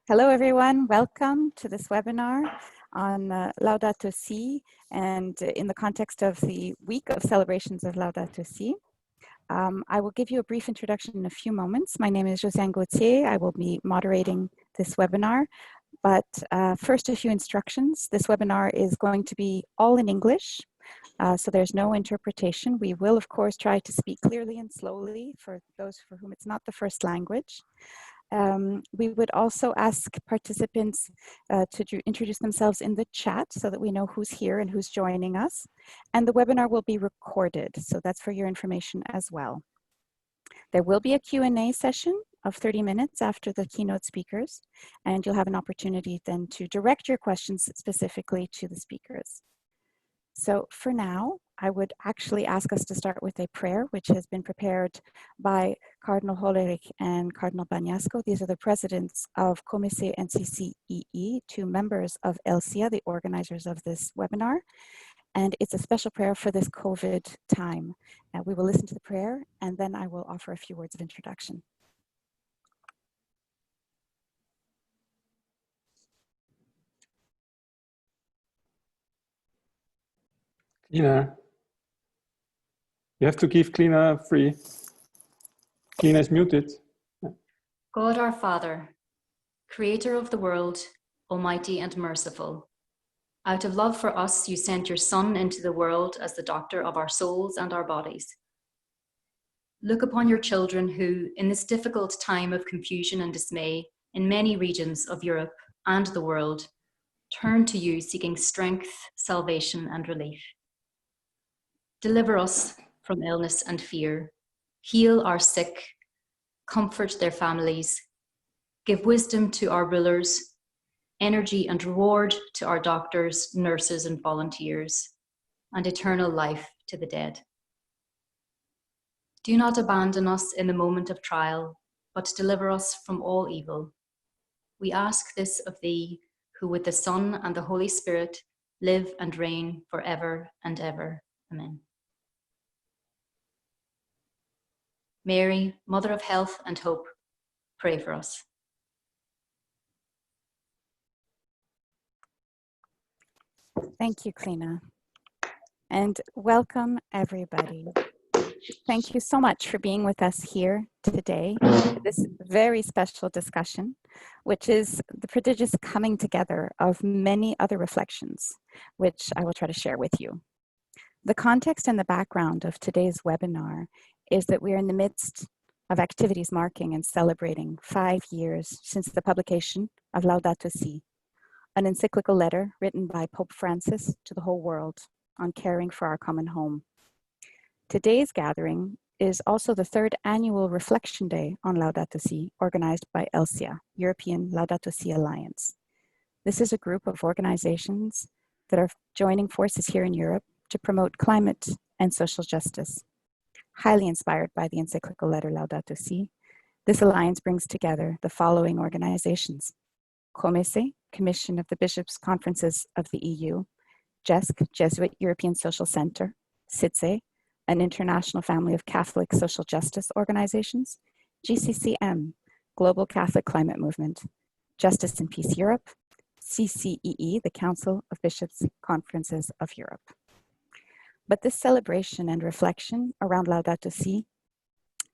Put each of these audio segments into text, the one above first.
Hello, everyone. Welcome to this webinar on Laudato Si, and in the context of the week of celebrations of Laudato Si. I will give you a brief introduction in a few moments. My name is Josiane Gauthier. I will be moderating this webinar. But first, a few instructions. This webinar is going to be all in English, so there's no interpretation. We will, of course, try to speak clearly and slowly for those for whom it's not the first language. We would also ask participants to introduce themselves in the chat so that we know who's here and who's joining us. And the webinar will be recorded, so that's for your information as well. There will be a Q&A session of 30 minutes after the keynote speakers, and you'll have an opportunity then to direct your questions specifically to the speakers. So for now, I would actually ask us to start with a prayer, which has been prepared by Cardinal Hollerich and Cardinal Bagnasco. These are the presidents of Comece and CCEE, two members of ELSIA, the organizers of this webinar. And it's a special prayer for this COVID time. We will listen to the prayer, and then I will offer a few words of introduction. Clina, you have to give Clina free. Clina is muted. God our Father, creator of the world, almighty and merciful, out of love for us, you sent your Son into the world as the doctor of our souls and our bodies. Look upon your children who, in this difficult time of confusion and dismay in many regions of Europe and the world, turn to you seeking strength, salvation, and relief. Deliver us from illness and fear, heal our sick, comfort their families, give wisdom to our rulers, energy and reward to our doctors, nurses, and volunteers, and eternal life to the dead. Do not abandon us in the moment of trial, but deliver us from all evil. We ask this of thee, who with the Son and the Holy Spirit live and reign forever and ever. Amen. Mary, Mother of Health and Hope, pray for us. Thank you, Clina. And welcome, everybody. Thank you so much for being with us here today for this very special discussion, which is the prodigious coming together of many other reflections, which I will try to share with you. The context and the background of today's webinar is that we are in the midst of activities marking and celebrating 5 years since the publication of Laudato Si, an encyclical letter written by Pope Francis to the whole world on caring for our common home. Today's gathering is also the 3rd annual Reflection Day on Laudato Si, organized by ELSIA, European Laudato Si Alliance. This is a group of organizations that are joining forces here in Europe to promote climate and social justice. Highly inspired by the encyclical letter Laudato Si, this alliance brings together the following organizations: Comece, Commission of the Bishops' Conferences of the EU; JESC, Jesuit European Social Center; SITSE, an international family of Catholic social justice organizations; GCCM, Global Catholic Climate Movement; Justice and Peace Europe; CCEE, the Council of Bishops' Conferences of Europe. But this celebration and reflection around Laudato Si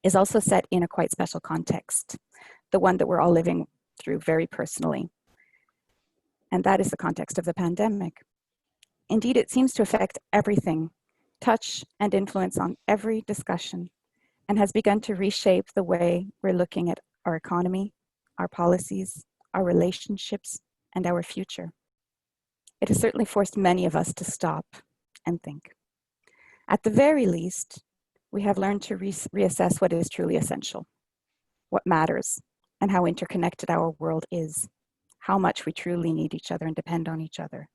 is also set in a quite special context, the one that we're all living through very personally. And that is the context of the pandemic. Indeed, it seems to affect everything, touch and influence on every discussion, and has begun to reshape the way we're looking at our economy, our policies, our relationships, and our future. It has certainly forced many of us to stop and think. At the very least, we have learned to reassess what is truly essential, what matters, and how interconnected our world is, how much we truly need each other and depend on each other.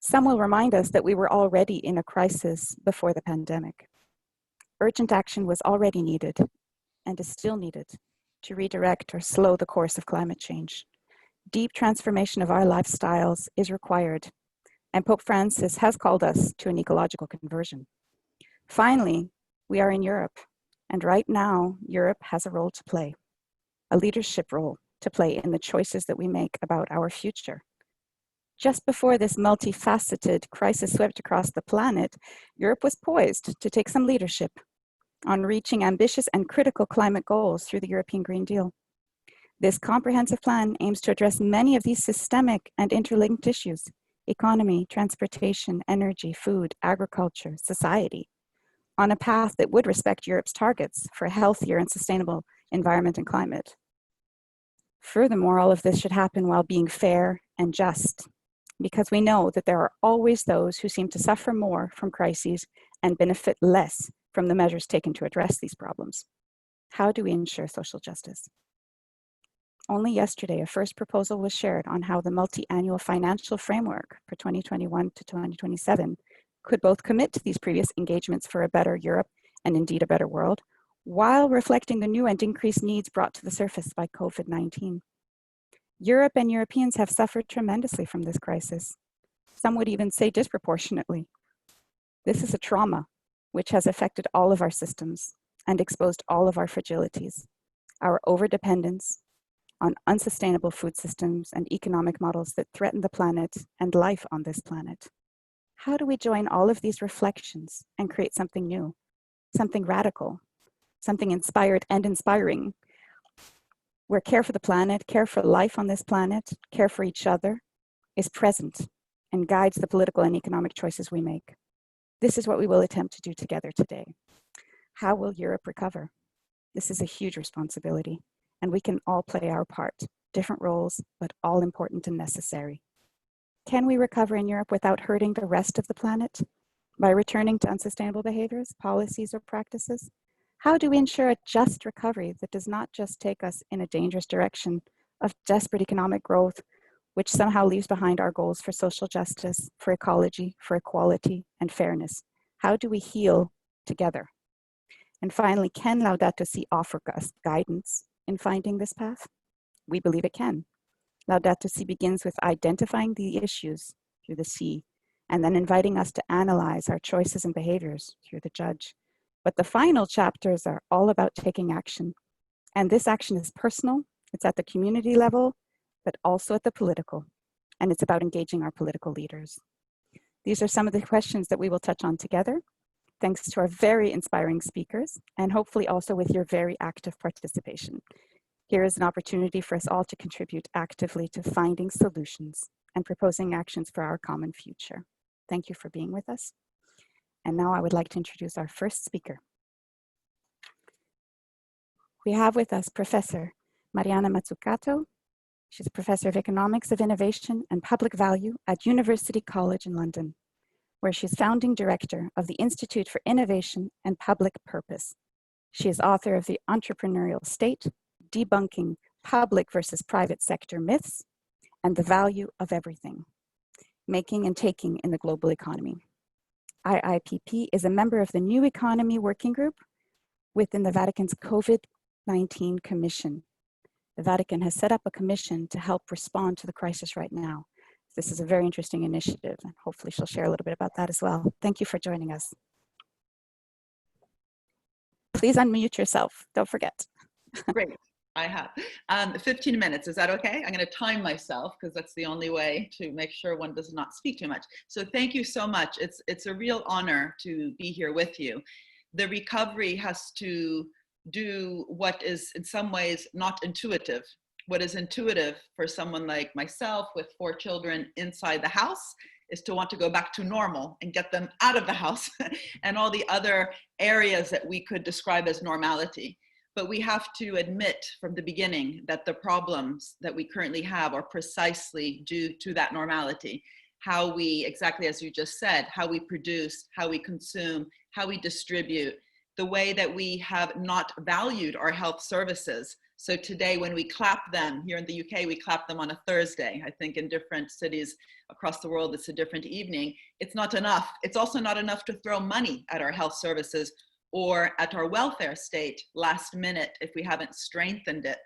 Some will remind us that we were already in a crisis before the pandemic. Urgent action was already needed and is still needed to redirect or slow the course of climate change. Deep transformation of our lifestyles is required, and Pope Francis has called us to an ecological conversion. Finally, we are in Europe, and right now, Europe has a role to play, a leadership role to play in the choices that we make about our future. Just before this multifaceted crisis swept across the planet, Europe was poised to take some leadership on reaching ambitious and critical climate goals through the European Green Deal. This comprehensive plan aims to address many of these systemic and interlinked issues: economy, transportation, energy, food, agriculture, society, on a path that would respect Europe's targets for a healthier and sustainable environment and climate. Furthermore, all of this should happen while being fair and just, because we know that there are always those who seem to suffer more from crises and benefit less from the measures taken to address these problems. How do we ensure social justice? Only yesterday, a first proposal was shared on how the multi-annual financial framework for 2021 to 2027 could both commit to these previous engagements for a better Europe and indeed a better world, while reflecting the new and increased needs brought to the surface by COVID-19. Europe and Europeans have suffered tremendously from this crisis. Some would even say disproportionately. This is a trauma which has affected all of our systems and exposed all of our fragilities, our overdependence on unsustainable food systems and economic models that threaten the planet and life on this planet. How do we join all of these reflections and create something new, something radical, something inspired and inspiring, where care for the planet, care for life on this planet, care for each other is present and guides the political and economic choices we make? This is what we will attempt to do together today. How will Europe recover? This is a huge responsibility, and we can all play our part, different roles, but all important and necessary. Can we recover in Europe without hurting the rest of the planet? By returning to unsustainable behaviors, policies, or practices? How do we ensure a just recovery that does not just take us in a dangerous direction of desperate economic growth, which somehow leaves behind our goals for social justice, for ecology, for equality, and fairness? How do we heal together? And finally, can Laudato Si offer us guidance in finding this path? We believe it can. Laudato Si begins with identifying the issues through the C, and then inviting us to analyze our choices and behaviors through the judge. But the final chapters are all about taking action. And this action is personal, it's at the community level, but also at the political. And it's about engaging our political leaders. These are some of the questions that we will touch on together, thanks to our very inspiring speakers, and hopefully also with your very active participation. Here is an opportunity for us all to contribute actively to finding solutions and proposing actions for our common future. Thank you for being with us. And now I would like to introduce our first speaker. We have with us Professor Mariana Matsukata. She's a professor of economics of innovation and public value at University College in London, where she's founding director of the Institute for Innovation and Public Purpose. She is author of The Entrepreneurial State, Debunking Public versus Private Sector Myths, and The Value of Everything, Making and Taking in the Global Economy. IIPP is a member of the New Economy Working Group within the Vatican's COVID-19 Commission. The Vatican has set up a commission to help respond to the crisis right now. This is a very interesting initiative, and hopefully she'll share a little bit about that as well. Thank you for joining us. Please unmute yourself, don't forget. Great, I have. 15 minutes, is that okay? I'm gonna time myself because that's the only way to make sure one does not speak too much. So thank you so much. It's a real honor to be here with you. The recovery has to do what is in some ways not intuitive. What is intuitive for someone like myself with 4 children inside the house is to want to go back to normal and get them out of the house and all the other areas that we could describe as normality. But we have to admit from the beginning that the problems that we currently have are precisely due to that normality. How we, exactly as you just said, how we produce, how we consume, how we distribute, the way that we have not valued our health services. So today when we clap them, here in the UK, we clap them on a Thursday. I think in different cities across the world, it's a different evening. It's not enough. It's also not enough to throw money at our health services or at our welfare state last minute if we haven't strengthened it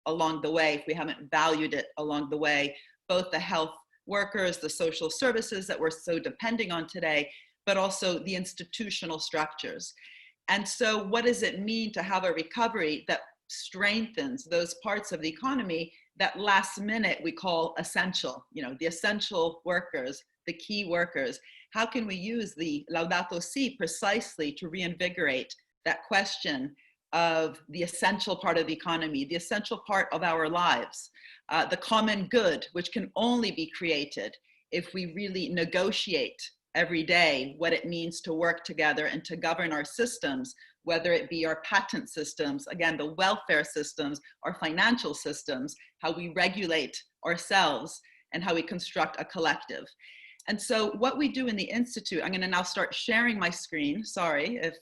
along the way, if we haven't valued it along the way, both the health workers, the social services that we're so depending on today, but also the institutional structures. And so what does it mean to have a recovery that strengthens those parts of the economy that last minute we call essential, you know, the essential workers, the key workers. How can we use the Laudato Si precisely to reinvigorate that question of the essential part of the economy, the essential part of our lives, the common good, which can only be created if we really negotiate every day what it means to work together and to govern our systems, whether it be our patent systems, again, the welfare systems, our financial systems, how we regulate ourselves, and how we construct a collective. And so what we do in the Institute, I'm gonna now start sharing my screen. Sorry if,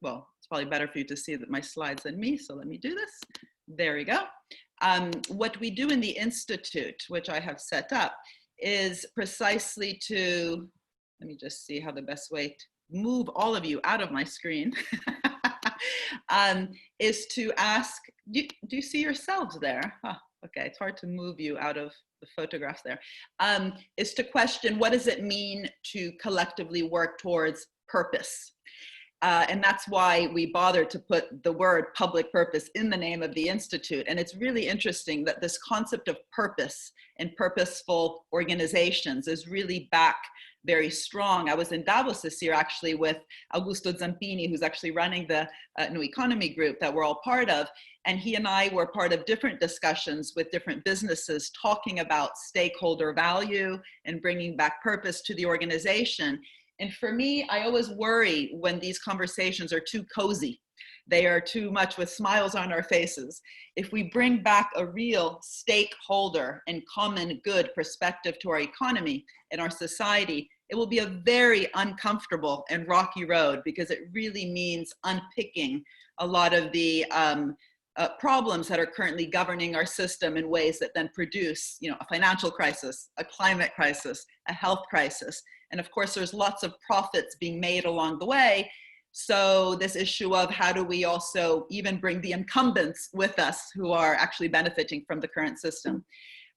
well, it's probably better for you to see my slides than me, so let me do this. There we go. What we do in the Institute, which I have set up, is precisely to, let me just see how the best way to move all of you out of my screen, is to ask, do you see yourselves there? Huh, okay, it's hard to move you out of the photographs there. Is to question, what does it mean to collectively work towards purpose? And that's why we bothered to put the word public purpose in the name of the Institute. And it's really interesting that this concept of purpose and purposeful organizations is really back very strong. I was in Davos this year actually with Augusto Zampini, who's actually running the New Economy group that we're all part of. And he and I were part of different discussions with different businesses talking about stakeholder value and bringing back purpose to the organization. And for me, I always worry when these conversations are too cozy. They are too much with smiles on our faces. If we bring back a real stakeholder and common good perspective to our economy and our society, it will be a very uncomfortable and rocky road, because it really means unpicking a lot of the problems that are currently governing our system in ways that then produce, you know, a financial crisis, a climate crisis, a health crisis. And of course, there's lots of profits being made along the way. So this issue of how do we also even bring the incumbents with us who are actually benefiting from the current system.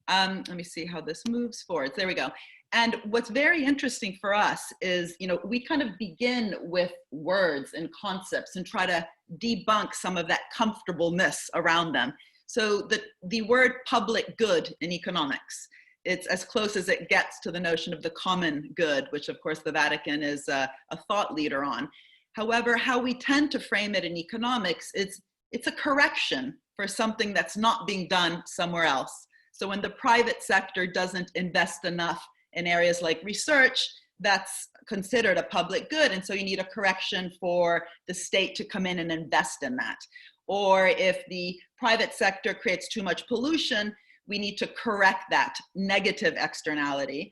Let me see how this moves forward. There we go. And what's very interesting for us is, you know, we kind of begin with words and concepts and try to debunk some of that comfortableness around them. So the word public good in economics, it's as close as it gets to the notion of the common good, which of course the Vatican is a thought leader on. However, how we tend to frame it in economics, it's a correction for something that's not being done somewhere else. So when the private sector doesn't invest enough in areas like research, that's considered a public good. And so you need a correction for the state to come in and invest in that. Or if the private sector creates too much pollution, we need to correct that negative externality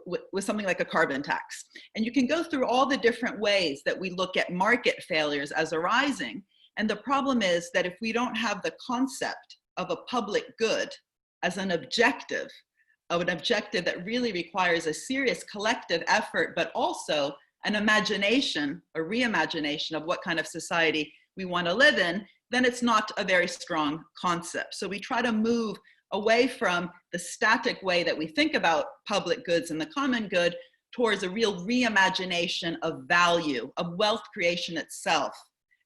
with something like a carbon tax. And you can go through all the different ways that we look at market failures as arising. And the problem is that if we don't have the concept of a public good as an objective that really requires a serious collective effort, but also an imagination, a reimagination of what kind of society we want to live in, then it's not a very strong concept. So we try to move away from the static way that we think about public goods and the common good towards a real reimagination of value, of wealth creation itself,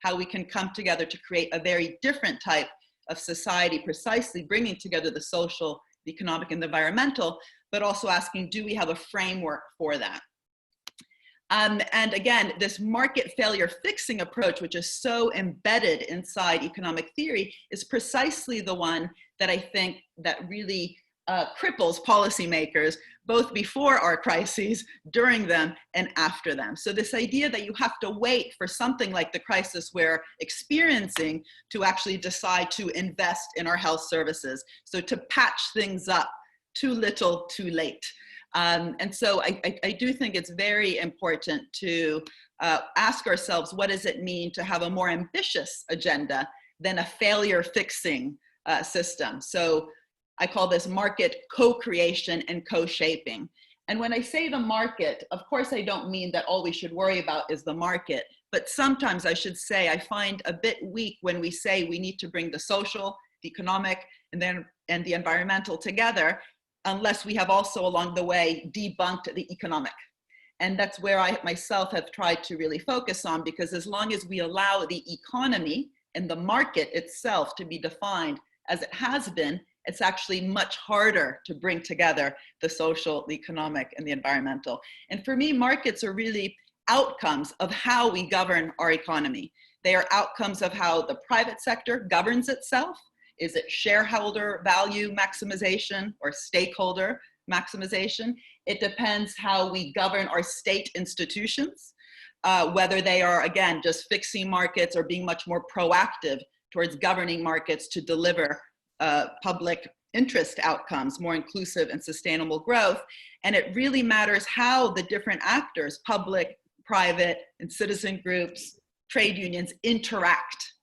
how we can come together to create a very different type of society, precisely bringing together the social, the economic, and the environmental, but also asking, do we have a framework for that? And again, this market failure fixing approach, which is so embedded inside economic theory, is precisely the one that I think that really cripples policymakers, both before our crises, during them, and after them. So this idea that you have to wait for something like the crisis we're experiencing to actually decide to invest in our health services. So to patch things up, too little, too late. And so I do think it's very important to ask ourselves, what does it mean to have a more ambitious agenda than a failure fixing system? So I call this market co-creation and co-shaping. And when I say the market, of course, I don't mean that all we should worry about is the market, but sometimes I should say I find a bit weak when we say we need to bring the social, the economic, and the environmental together, unless we have also along the way debunked the economic. And that's where I myself have tried to really focus on, because as long as we allow the economy and the market itself to be defined as it has been, It's actually much harder to bring together the social, the economic, and the environmental. And for me, markets are really outcomes of how we govern our economy. They are outcomes of how the private sector governs itself. Is it shareholder value maximization or stakeholder maximization? It depends how we govern our state institutions, whether they are, again, just fixing markets or being much more proactive towards governing markets to deliver public interest outcomes, more inclusive and sustainable growth. And it really matters how the different actors, public, private, and citizen groups, trade unions, interact.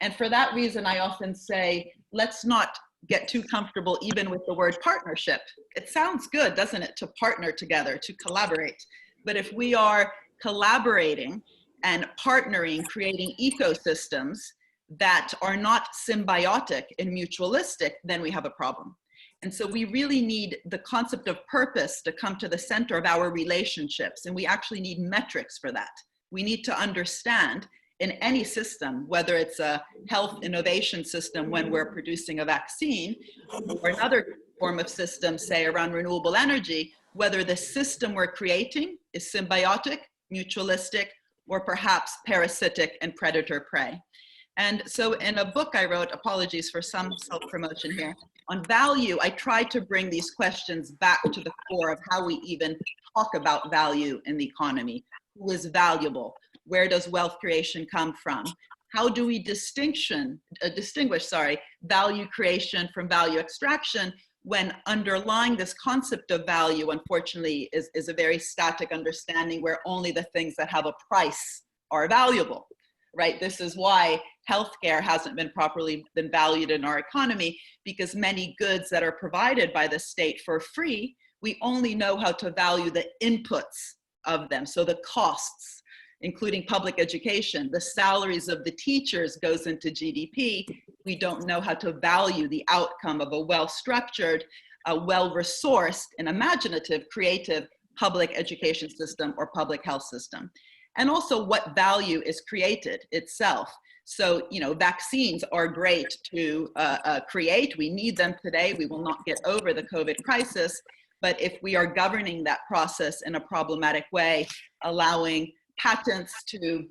And for that reason, I often say, let's not get too comfortable even with the word partnership. It sounds good, doesn't it, to partner together, to collaborate. But if we are collaborating and partnering, creating ecosystems that are not symbiotic and mutualistic, then we have a problem. And so we really need the concept of purpose to come to the center of our relationships. And we actually need metrics for that. We need to understand in any system, whether it's a health innovation system when we're producing a vaccine, or another form of system, say around renewable energy, whether the system we're creating is symbiotic, mutualistic, or perhaps parasitic and predator-prey. And so in a book I wrote, apologies for some self-promotion here, on value, I tried to bring these questions back to the core of how we even talk about value in the economy. Who is valuable? Where does wealth creation come from? How do we distinguish value creation from value extraction when underlying this concept of value, unfortunately, is a very static understanding where only the things that have a price are valuable, right? This is why healthcare hasn't been properly valued in our economy, because many goods that are provided by the state for free, we only know how to value the inputs of them. So the costs, including public education, the salaries of the teachers goes into GDP. We don't know how to value the outcome of a well-structured, well-resourced, and imaginative, creative public education system or public health system. And also what value is created itself. So, you know, vaccines are great to create. We need them today. We will not get over the COVID crisis. But if we are governing that process in a problematic way, allowing patents to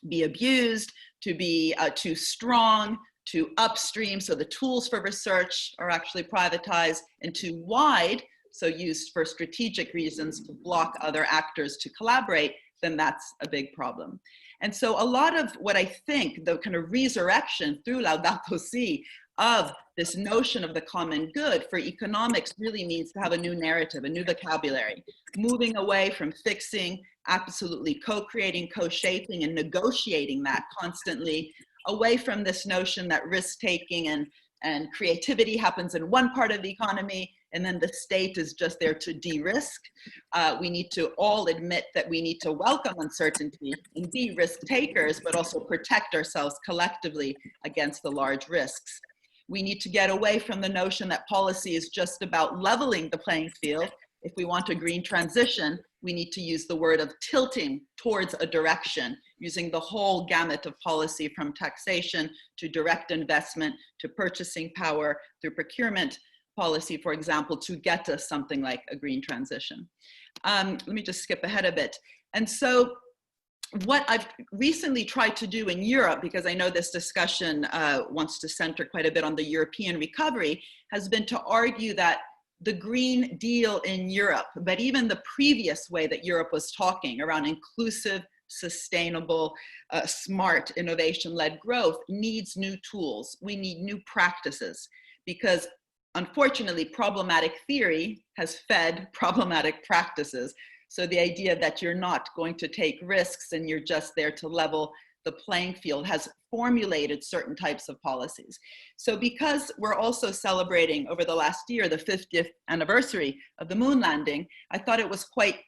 be abused, to be too strong, too upstream, so the tools for research are actually privatized, and too wide, so used for strategic reasons to block other actors to collaborate, then that's a big problem. And so a lot of what I think the kind of resurrection through Laudato Si of this notion of the common good for economics really means to have a new narrative, a new vocabulary, moving away from fixing, absolutely co-creating, co-shaping, and negotiating that constantly, away from this notion that risk-taking and creativity happens in one part of the economy, and then the state is just there to de-risk. We need to all admit that we need to welcome uncertainty and be risk takers, but also protect ourselves collectively against the large risks. We need to get away from the notion that policy is just about leveling the playing field. If we want a green transition, we need to use the word of tilting towards a direction, using the whole gamut of policy from taxation to direct investment to purchasing power through procurement policy, for example, to get to something like a green transition. Let me just skip ahead a bit. And so what I've recently tried to do in Europe, because I know this discussion wants to center quite a bit on the European recovery, has been to argue that the Green Deal in Europe, but even the previous way that Europe was talking around inclusive, sustainable, smart, innovation-led growth needs new tools. We need new practices, because unfortunately, problematic theory has fed problematic practices. So the idea that you're not going to take risks and you're just there to level the playing field has formulated certain types of policies. So because we're also celebrating over the last year, the 50th anniversary of the moon landing, I thought it was quite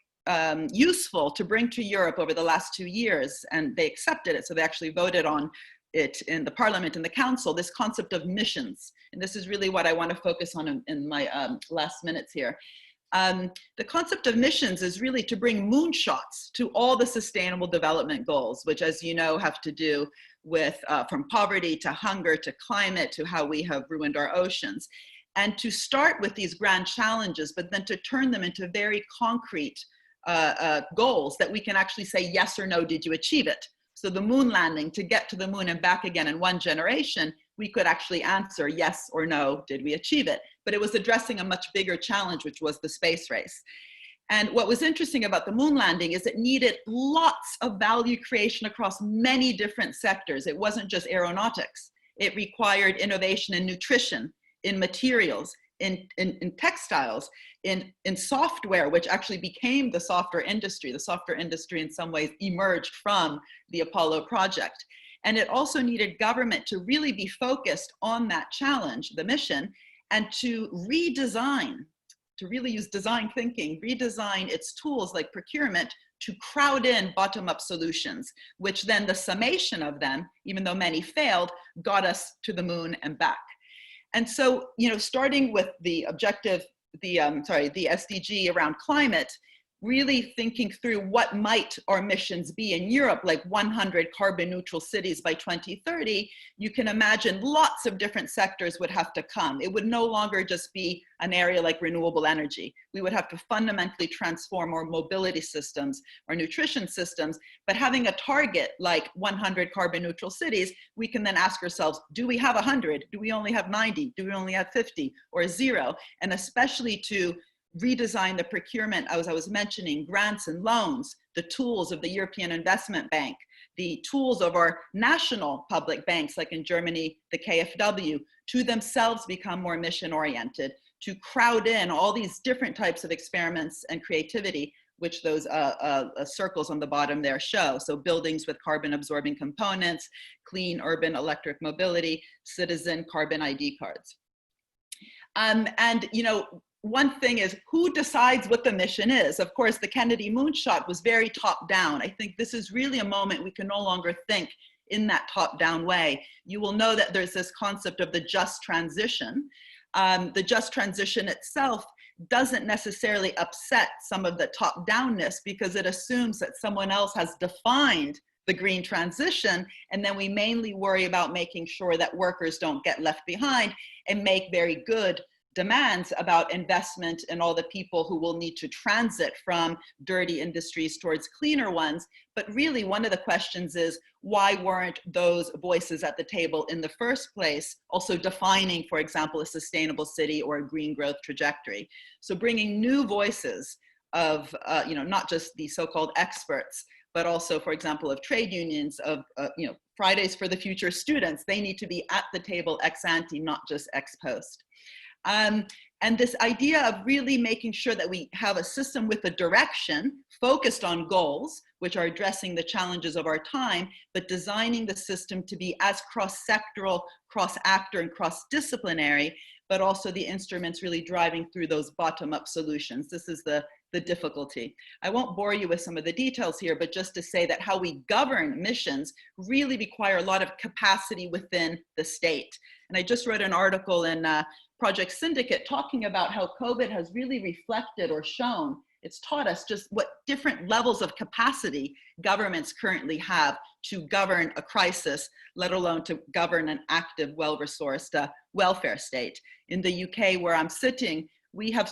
useful to bring to Europe over the last 2 years, and they accepted it. So they actually voted on it in the parliament and the council, this concept of missions. And this is really what I want to focus on in my last minutes here. The concept of missions is really to bring moonshots to all the sustainable development goals, which, as you know, have to do with from poverty to hunger to climate to how we have ruined our oceans. and to start with these grand challenges, but then to turn them into very concrete goals that we can actually say yes or no, did you achieve it? So the moon landing, to get to the moon and back again in 1 generation, we could actually answer yes or no, did we achieve it? But it was addressing a much bigger challenge, which was the space race. And what was interesting about the moon landing is it needed lots of value creation across many different sectors. It wasn't just aeronautics. It required innovation in nutrition, in materials, in textiles, in software, which actually became the software industry. The software industry in some ways emerged from the Apollo project. And it also needed government to really be focused on that challenge, the mission, and to redesign, to really use design thinking, redesign its tools like procurement to crowd in bottom-up solutions, which then the summation of them, even though many failed, got us to the moon and back. And so, you know, starting with the objective, the SDG around climate, really thinking through what might our missions be in Europe, like 100 carbon neutral cities by 2030, you can imagine lots of different sectors would have to come. It would no longer just be an area like renewable energy. We would have to fundamentally transform our mobility systems, our nutrition systems, but having a target like 100 carbon neutral cities, we can then ask ourselves, do we have 100? Do we only have 90? Do we only have 50 or 0? And especially to redesign the procurement, as I was mentioning, grants and loans, the tools of the European Investment Bank, the tools of our national public banks, like in Germany, the KfW, to themselves become more mission-oriented, to crowd in all these different types of experiments and creativity, which those circles on the bottom there show. So buildings with carbon-absorbing components, clean urban electric mobility, citizen carbon ID cards. And, you know, one thing is who decides what the mission is. Of course, the Kennedy moonshot was very top down. I think this is really a moment we can no longer think in that top down way. You will know that there's this concept of the just transition. The just transition itself doesn't necessarily upset some of the top downness because it assumes that someone else has defined the green transition, and then we mainly worry about making sure that workers don't get left behind and make very good demands about investment in all the people who will need to transit from dirty industries towards cleaner ones. But really one of the questions is, why weren't those voices at the table in the first place also defining, for example, a sustainable city or a green growth trajectory? So bringing new voices of, you know, not just the so-called experts, but also, for example, of trade unions, of, you know, Fridays for the Future students, they need to be at the table ex ante, not just ex post. And this idea of really making sure that we have a system with a direction focused on goals, which are addressing the challenges of our time, but designing the system to be as cross-sectoral, cross-actor, and cross-disciplinary, but also the instruments really driving through those bottom-up solutions. This is the difficulty. I won't bore you with some of the details here, but just to say that how we govern missions really require a lot of capacity within the state. And I just wrote an article in Project Syndicate talking about how COVID has really reflected or shown, it's taught us just what different levels of capacity governments currently have to govern a crisis, let alone to govern an active, well-resourced welfare state. In the UK, where I'm sitting, we have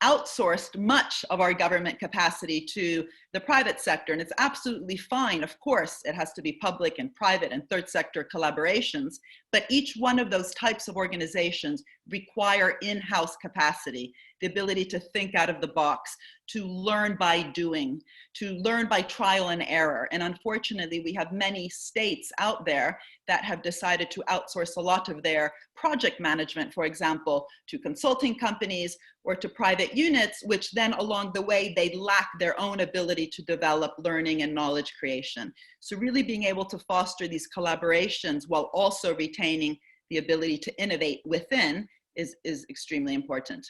outsourced much of our government capacity to the private sector, and it's absolutely fine. Of course, it has to be public and private and third sector collaborations, but each one of those types of organizations require in-house capacity, the ability to think out of the box, to learn by doing, to learn by trial and error. And unfortunately, we have many states out there that have decided to outsource a lot of their project management, for example, to consulting companies or to private units, which then along the way, they lack their own ability to develop learning and knowledge creation. So really being able to foster these collaborations while also retaining the ability to innovate within is extremely important.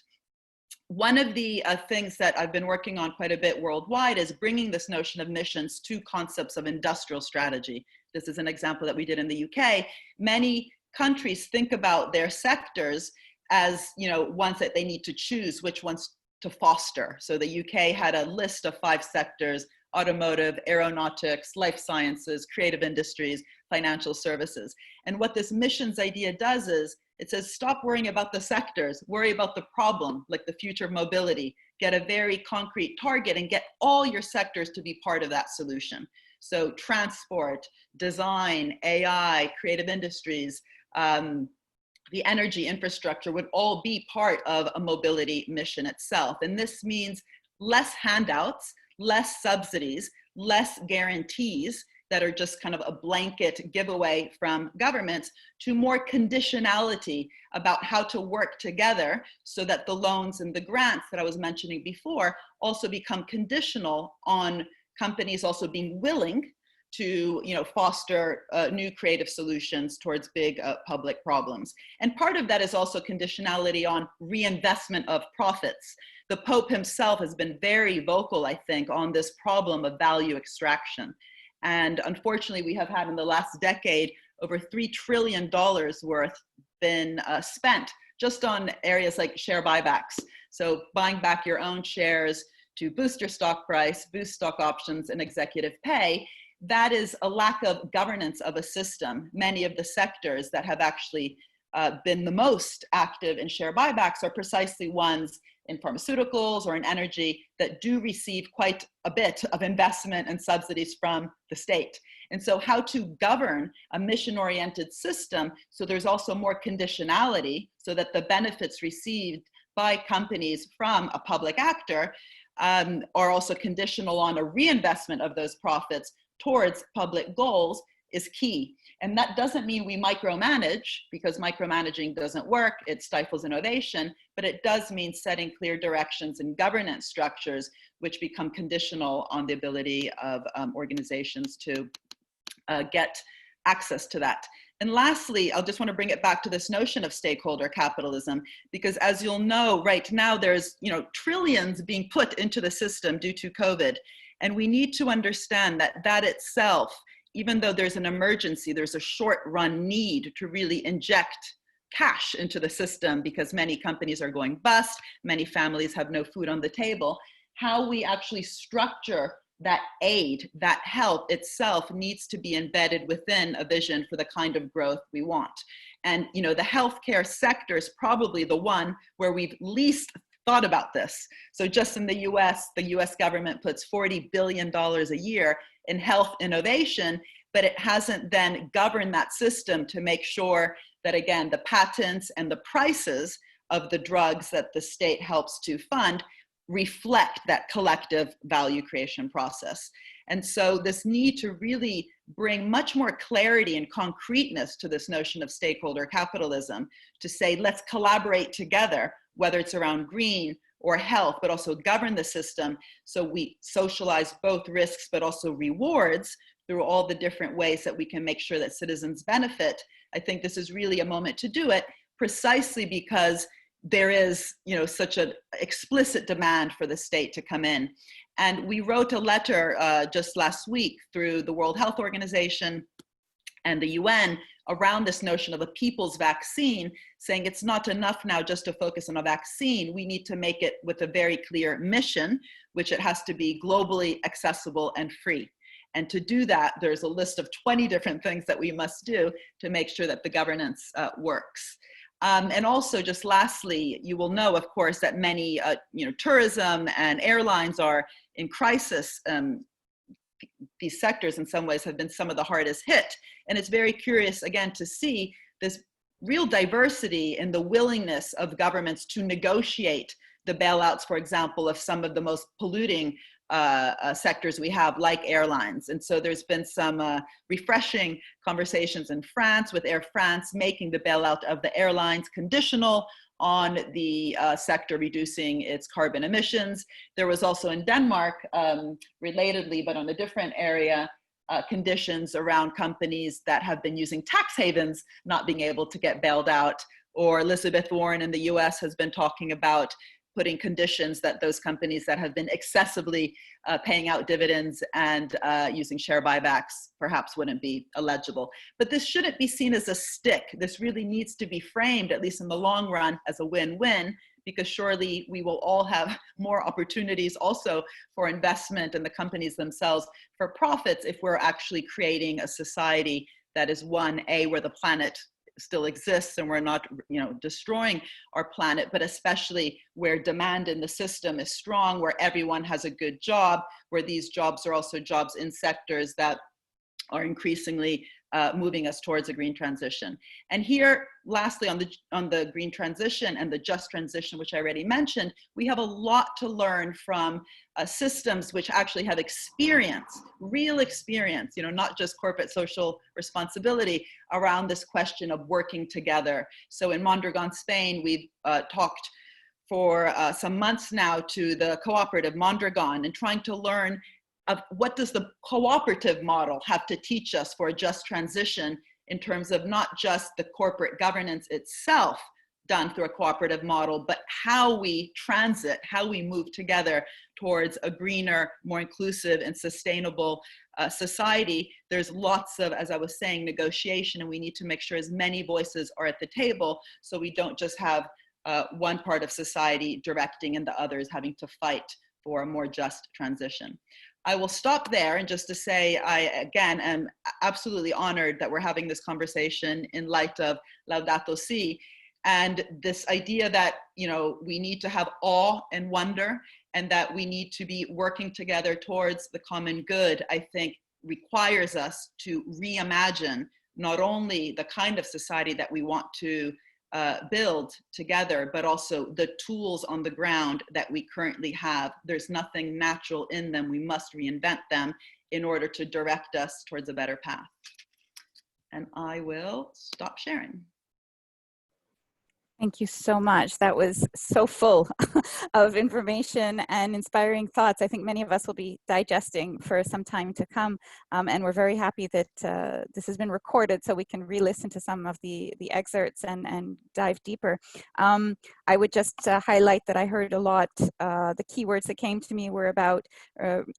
One of the things that I've been working on quite a bit worldwide is bringing this notion of missions to concepts of industrial strategy. This is an example that we did in the UK. Many countries think about their sectors as, you know, ones that they need to choose which ones to foster. So the UK had a list of 5 sectors: automotive, aeronautics, life sciences, creative industries, financial services. And what this missions idea does is It says, stop worrying about the sectors, worry about the problem, like the future of mobility. Get a very concrete target and get all your sectors to be part of that solution. So transport, design, AI, creative industries, the energy infrastructure would all be part of a mobility mission itself. And this means less handouts, less subsidies, less guarantees that are just kind of a blanket giveaway from governments, to more conditionality about how to work together so that the loans and the grants that I was mentioning before also become conditional on companies also being willing to foster new creative solutions towards big public problems. And part of that is also conditionality on reinvestment of profits. The Pope himself has been very vocal, I think, on this problem of value extraction. And unfortunately, we have had in the last decade over $3 trillion worth been spent just on areas like share buybacks. So buying back your own shares to boost your stock price, boost stock options and executive pay. That is a lack of governance of a system. Many of the sectors that have actually been the most active in share buybacks are precisely ones in pharmaceuticals or in energy that do receive quite a bit of investment and subsidies from the state. And so how to govern a mission-oriented system so there's also more conditionality so that the benefits received by companies from a public actor are also conditional on a reinvestment of those profits towards public goals is key. And that doesn't mean we micromanage, because micromanaging doesn't work, it stifles innovation, but it does mean setting clear directions and governance structures which become conditional on the ability of organizations to get access to that. And lastly, I'll just want to bring it back to this notion of stakeholder capitalism, because as you'll know, right now there's trillions being put into the system due to COVID. And we need to understand that that itself, even though there's an emergency, there's a short-run need to really inject cash into the system because many companies are going bust, many families have no food on the table. How we actually structure that aid, that help itself needs to be embedded within a vision for the kind of growth we want. And the healthcare sector is probably the one where we've least thought about this. So just in the US government puts $40 billion a year in health innovation, but it hasn't then governed that system to make sure that, again, the patents and the prices of the drugs that the state helps to fund reflect that collective value creation process. And so this need to really bring much more clarity and concreteness to this notion of stakeholder capitalism, to say, let's collaborate together, whether it's around green or health, but also govern the system so we socialize both risks but also rewards through all the different ways that we can make sure that citizens benefit. I think this is really a moment to do it, precisely because there is such an explicit demand for the state to come in. And we wrote a letter just last week through the World Health Organization and the UN around this notion of a people's vaccine, saying it's not enough now just to focus on a vaccine. We need to make it with a very clear mission, which it has to be globally accessible and free. And to do that, there's a list of 20 different things that we must do to make sure that the governance works. And also, just lastly, you will know, of course, that many tourism and airlines are in crisis. These sectors in some ways have been some of the hardest hit. And it's very curious, again, to see this real diversity in the willingness of governments to negotiate the bailouts, for example, of some of the most polluting sectors we have, like airlines. And so there's been some refreshing conversations in France with Air France making the bailout of the airlines conditional on the sector reducing its carbon emissions. There was also in Denmark, relatedly, but on a different area, conditions around companies that have been using tax havens not being able to get bailed out. Or Elizabeth Warren in the US has been talking about putting conditions that those companies that have been excessively paying out dividends and using share buybacks perhaps wouldn't be eligible. But this shouldn't be seen as a stick. This really needs to be framed, at least in the long run, as a win-win, because surely we will all have more opportunities also for investment in the companies themselves for profits if we're actually creating a society that is one, A, where the planet still exists and we're not, destroying our planet, but especially where demand in the system is strong, where everyone has a good job, where these jobs are also jobs in sectors that are increasingly moving us towards a green transition. And here, lastly, on the green transition and the just transition, which I already mentioned, we have a lot to learn from systems which actually have experience, real experience, not just corporate social responsibility around this question of working together. So in Mondragon, Spain, we've talked for some months now to the cooperative Mondragon and trying to learn of what does the cooperative model have to teach us for a just transition in terms of not just the corporate governance itself done through a cooperative model, but how we transit, how we move together towards a greener, more inclusive and sustainable society. There's lots of, as I was saying, negotiation, and we need to make sure as many voices are at the table so we don't just have one part of society directing and the others having to fight for a more just transition. I will stop there, and just to say, I again am absolutely honored that we're having this conversation in light of Laudato Si, and this idea that we need to have awe and wonder, and that we need to be working together towards the common good, I think requires us to reimagine not only the kind of society that we want to build together, but also the tools on the ground that we currently have. There's nothing natural in them. We must reinvent them in order to direct us towards a better path. And I will stop sharing. Thank you so much. That was so full of information and inspiring thoughts. I think many of us will be digesting for some time to come. And we're very happy that this has been recorded so we can re-listen to some of the excerpts and dive deeper. I would just highlight that I heard a lot, the keywords that came to me were about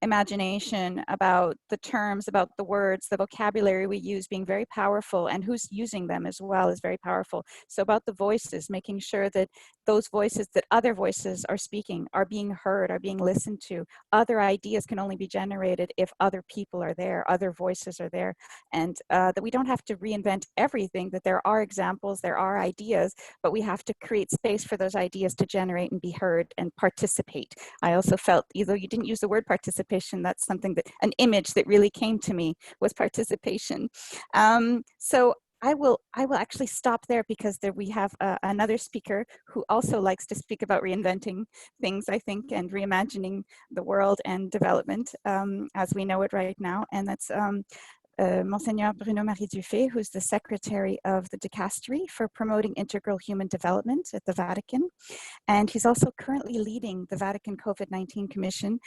imagination, about the terms, about the words, the vocabulary we use being very powerful, and who's using them as well is very powerful. So about the voices, making sure that those voices, that other voices are speaking, are being heard, are being listened to. Other ideas can only be generated if other people are there, other voices are there, and that we don't have to reinvent everything, that there are examples, there are ideas, but we have to create space for those ideas to generate and be heard and participate. I also felt, although you didn't use the word participation, that's something that, an image that really came to me was participation. So I will actually stop there because we have another speaker who also likes to speak about reinventing things, I think, and reimagining the world and development as we know it right now. And that's Monseigneur Bruno-Marie Dufay, who's the Secretary of the Dicastery for Promoting Integral Human Development at the Vatican. And he's also currently leading the Vatican COVID-19 Commission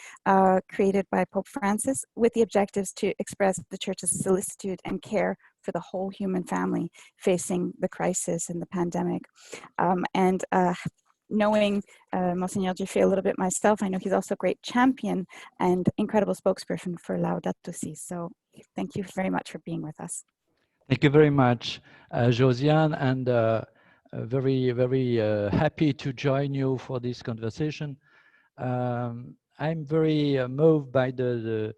created by Pope Francis with the objectives to express the Church's solicitude and care for the whole human family facing the crisis and the pandemic. Knowing Monseigneur Dufay a little bit myself, I know he's also a great champion and incredible spokesperson for Laudato Si. So thank you very much for being with us. Thank you very much, Josiane, and very, very happy to join you for this conversation. I'm very moved by the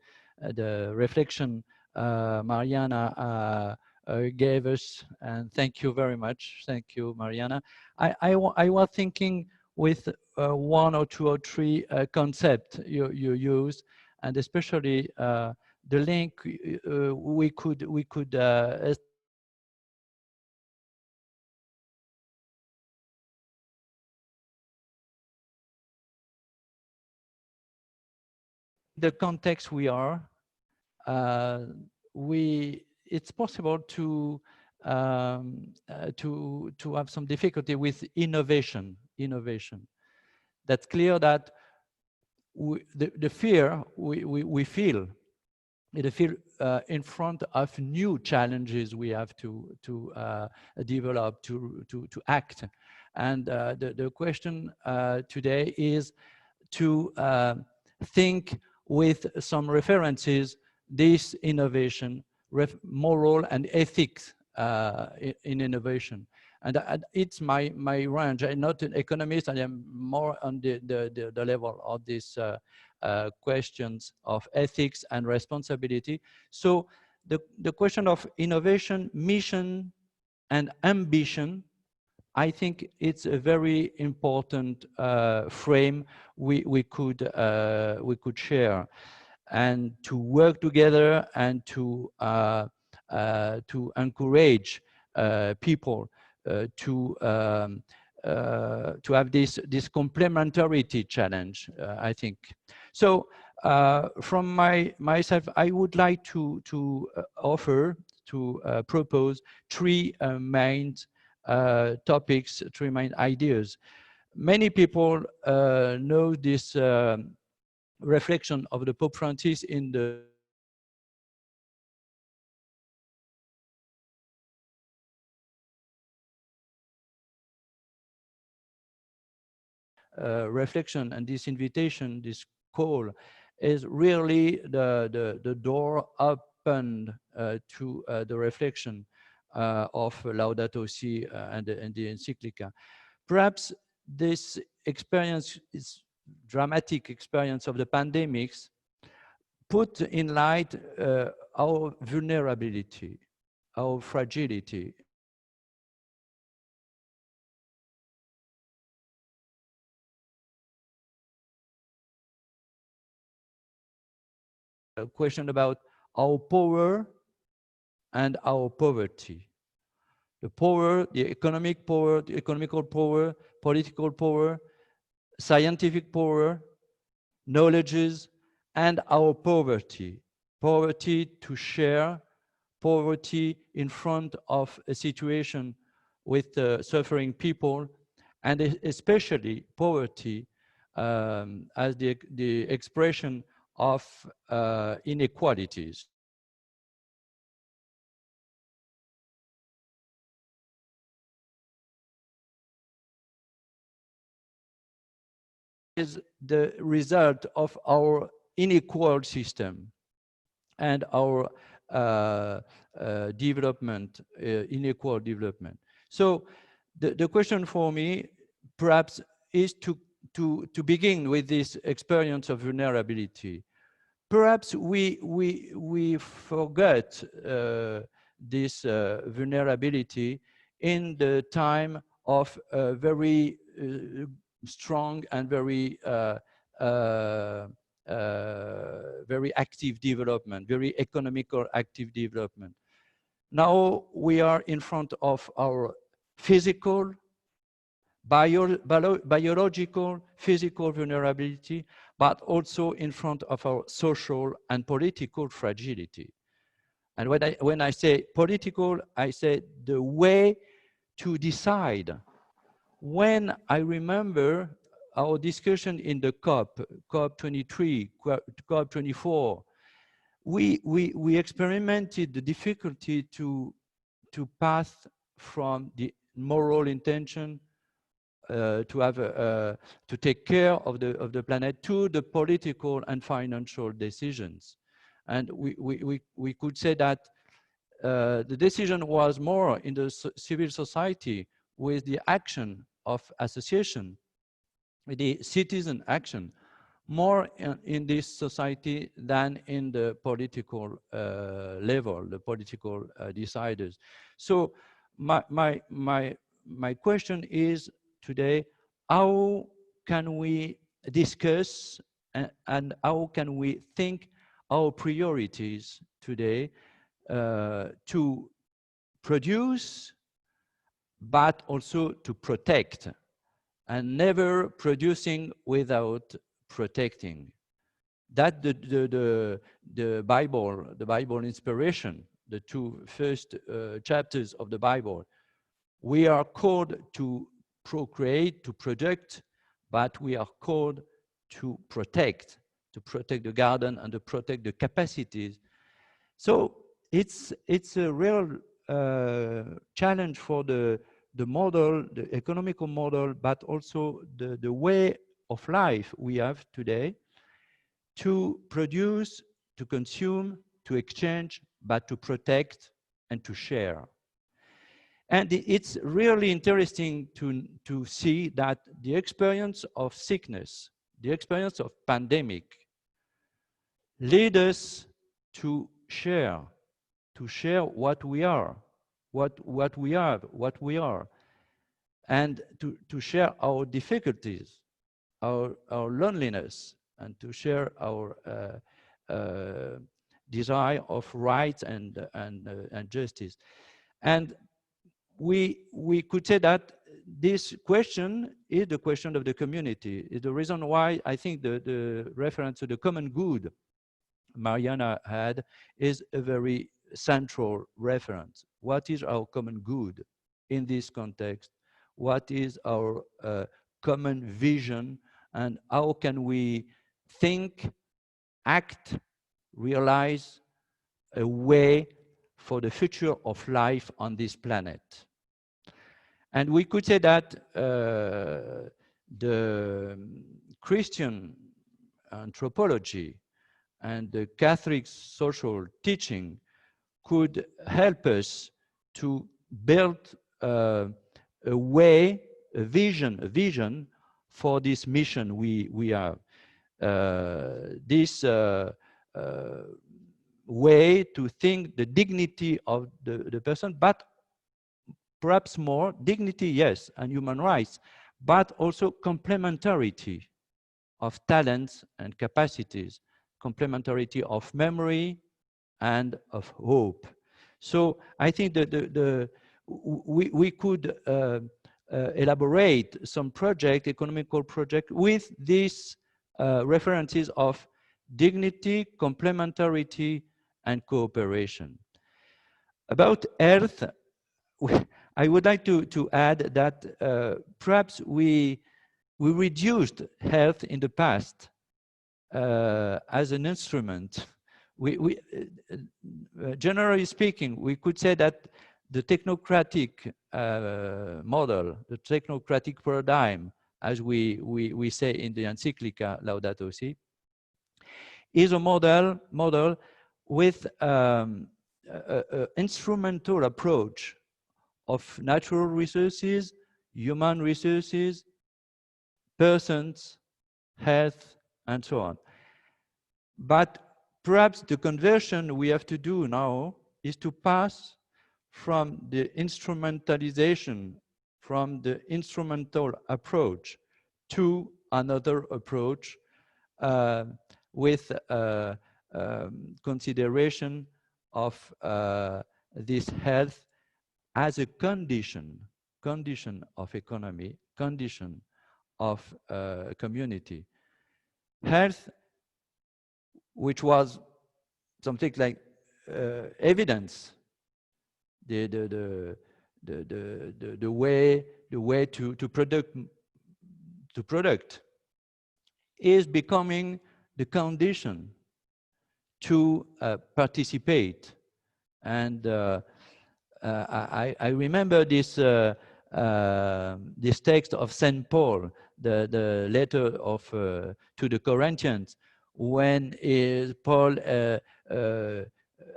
reflection Mariana gave us, and thank you very much. Thank you, Mariana. I was thinking with one or two or three concepts you used, and especially the link we could the context we are. It's possible to have some difficulty with innovation. That's clear that the fear we feel, the fear in front of new challenges we have to develop, to act. And the question today is to think with some references this innovation, moral and ethics in innovation. And it's my range. I'm not an economist. I am more on the level of these questions of ethics and responsibility. So the question of innovation, mission, and ambition, I think it's a very important frame we could share, and to work together and to encourage people to have this complementarity challenge, I think. So from myself, I would like to propose three main topics, three main ideas. Many people know this reflection of the Pope Francis in the reflection, and this invitation, this call, is really the door opened to the reflection of Laudato Si and the Encyclica. Perhaps this experience, is dramatic experience of the pandemics, put in light our vulnerability, our fragility. A question about our power and our poverty. The power, the economical power, political power, scientific power, knowledges, and our poverty. Poverty to share, poverty in front of a situation with suffering people, and especially poverty as the expression of inequalities. Is the result of our unequal system and our development, unequal development. So the question for me perhaps is to begin with this experience of vulnerability. Perhaps we forget this vulnerability in the time of very strong and very very active development, very economical active development. Now we are in front of our physical, biological, physical vulnerability, but also in front of our social and political fragility. And when I say political, I say the way to decide. When I remember our discussion in the COP23, COP24, we experimented the difficulty to pass from the moral intention to take care of the planet to the political and financial decisions. And we could say that the decision was more in the civil society with the action of association, with the citizen action, more in this society than in the political level, the political deciders. So my question is today, how can we discuss and how can we think our priorities today to produce, but also to protect, and never producing without protecting. That the Bible inspiration, the two first chapters of the Bible. We are called to procreate, to project, but we are called to protect the garden and to protect the capacities. So it's a real challenge for the model, the economical model, but also the way of life we have today, to produce, to consume, to exchange, but to protect and to share. And it's really interesting to see that the experience of sickness, the experience of pandemic, lead us to share what we are, what we are, and to share our difficulties, our loneliness, and to share our desire of rights and justice. And we could say that this question is the question of the community. Is the reason why I think the reference to the common good Mariana had is a very central reference. What is our common good in this context? What is our common vision, and how can we think, act, realize a way for the future of life on this planet? And we could say that the Christian anthropology and the Catholic social teaching could help us to build a way, a vision for this mission we have. This way to think the dignity of the person, but perhaps more dignity, yes, and human rights, but also complementarity of talents and capacities, complementarity of memory and of hope. So I think that we could elaborate some project, economical project, with these references of dignity, complementarity, and cooperation. About Earth, I would like to add that perhaps we reduced health in the past as an instrument. Generally speaking, we could say that the technocratic model, the technocratic paradigm, as we say in the encyclical Laudato Si, is a model with an instrumental approach of natural resources, human resources, persons, health, and so on. But perhaps the conversion we have to do now is to pass from the instrumentalization, from the instrumental approach to another approach with consideration of this health as a condition of economy, condition of community. Health, which was something like evidence, the way to product is becoming the condition to participate. And I remember this this text of Saint Paul, the letter of to the Corinthians, when Paul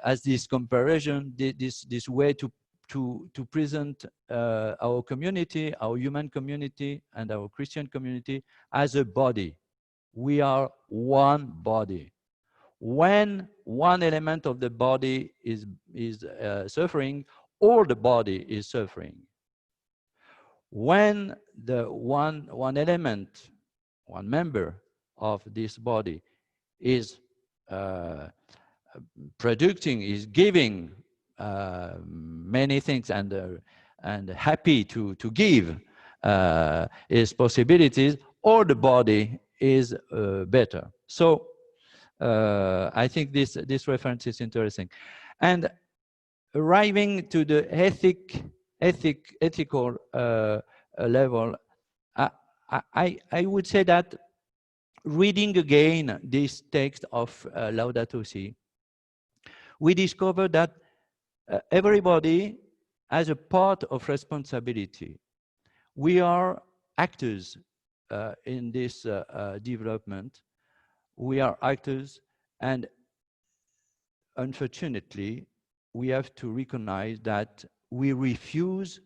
has this comparison, this way to present our community, our human community, and our Christian community as a body. We are one body. When one element of the body is suffering, all the body is suffering. When the one element, one member of this body is producing, is giving many things, and happy to give its possibilities, all the body is better. So I think this reference is interesting. And arriving to the ethical level, I would say that reading again this text of Laudato Si, we discover that everybody has a part of responsibility. We are actors in this development. We are actors, and unfortunately, we have to recognize that we refuse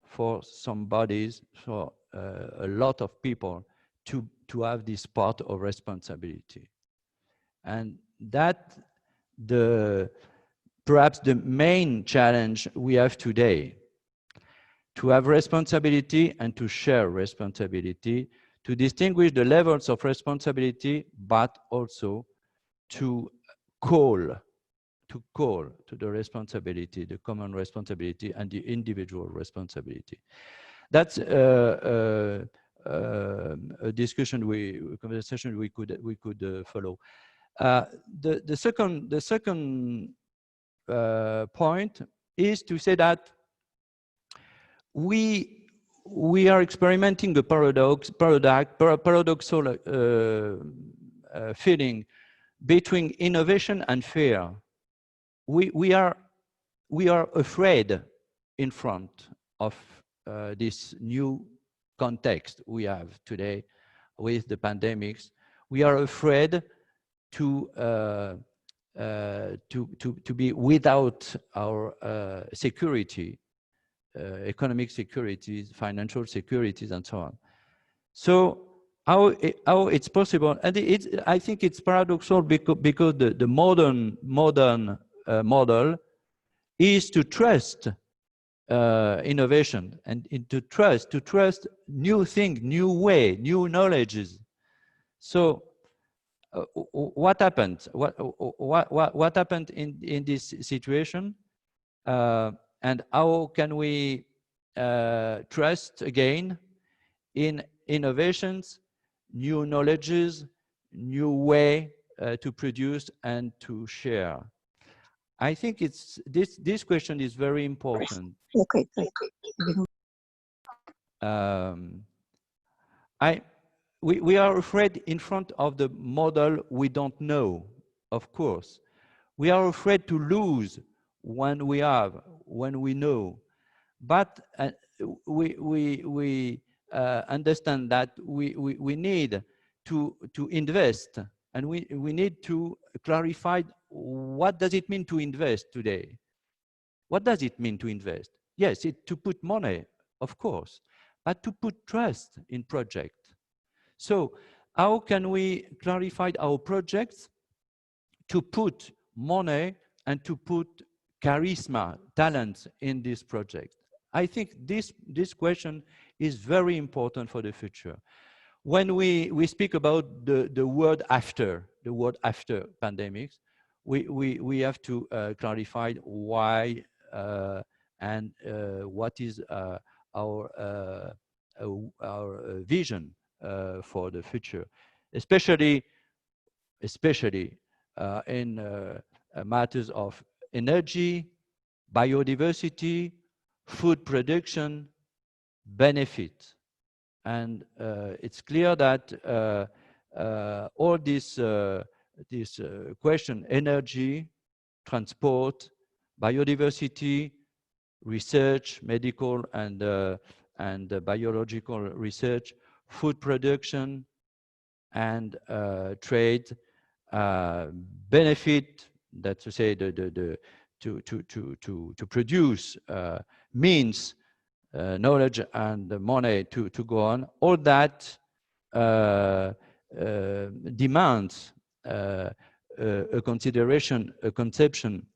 for some bodies, for a lot of people, to have this part of responsibility. And that the perhaps the main challenge we have today, to have responsibility and to share responsibility, to distinguish the levels of responsibility, but also to call to the responsibility, the common responsibility and the individual responsibility. That's a discussion, conversation we could follow. The second point is to say that we are experimenting a paradoxal feeling between innovation and fear. We are afraid in front of this new context we have today with the pandemics. We are afraid to be without our security, economic securities, financial securities, and so on. So how it's possible, and I think it's paradoxal because the modern model is to trust innovation and to trust new things, new way, new knowledges. So what happened? What happened in this situation? And how can we trust again in innovations, new knowledges, new way to produce and to share? I think it's this question is very important. Okay. We are afraid in front of the model we don't know, of course. We are afraid to lose when we know. But we understand that we need to invest, and we need to clarify what does it mean to invest today. What does it mean to invest? Yes, to put money, of course, but to put trust in projects. So how can we clarify our projects to put money and to put charisma, talent in this project? I think this question is very important for the future. When we speak about the word after pandemics, we have to clarify why and what is our vision for the future, especially in matters of energy, biodiversity, food production, benefit. And it's clear that all this question, energy, transport, biodiversity, research, medical and biological research, food production, and trade, benefit, that's to say to produce means knowledge and money to go on. All that demands a consideration, a conception,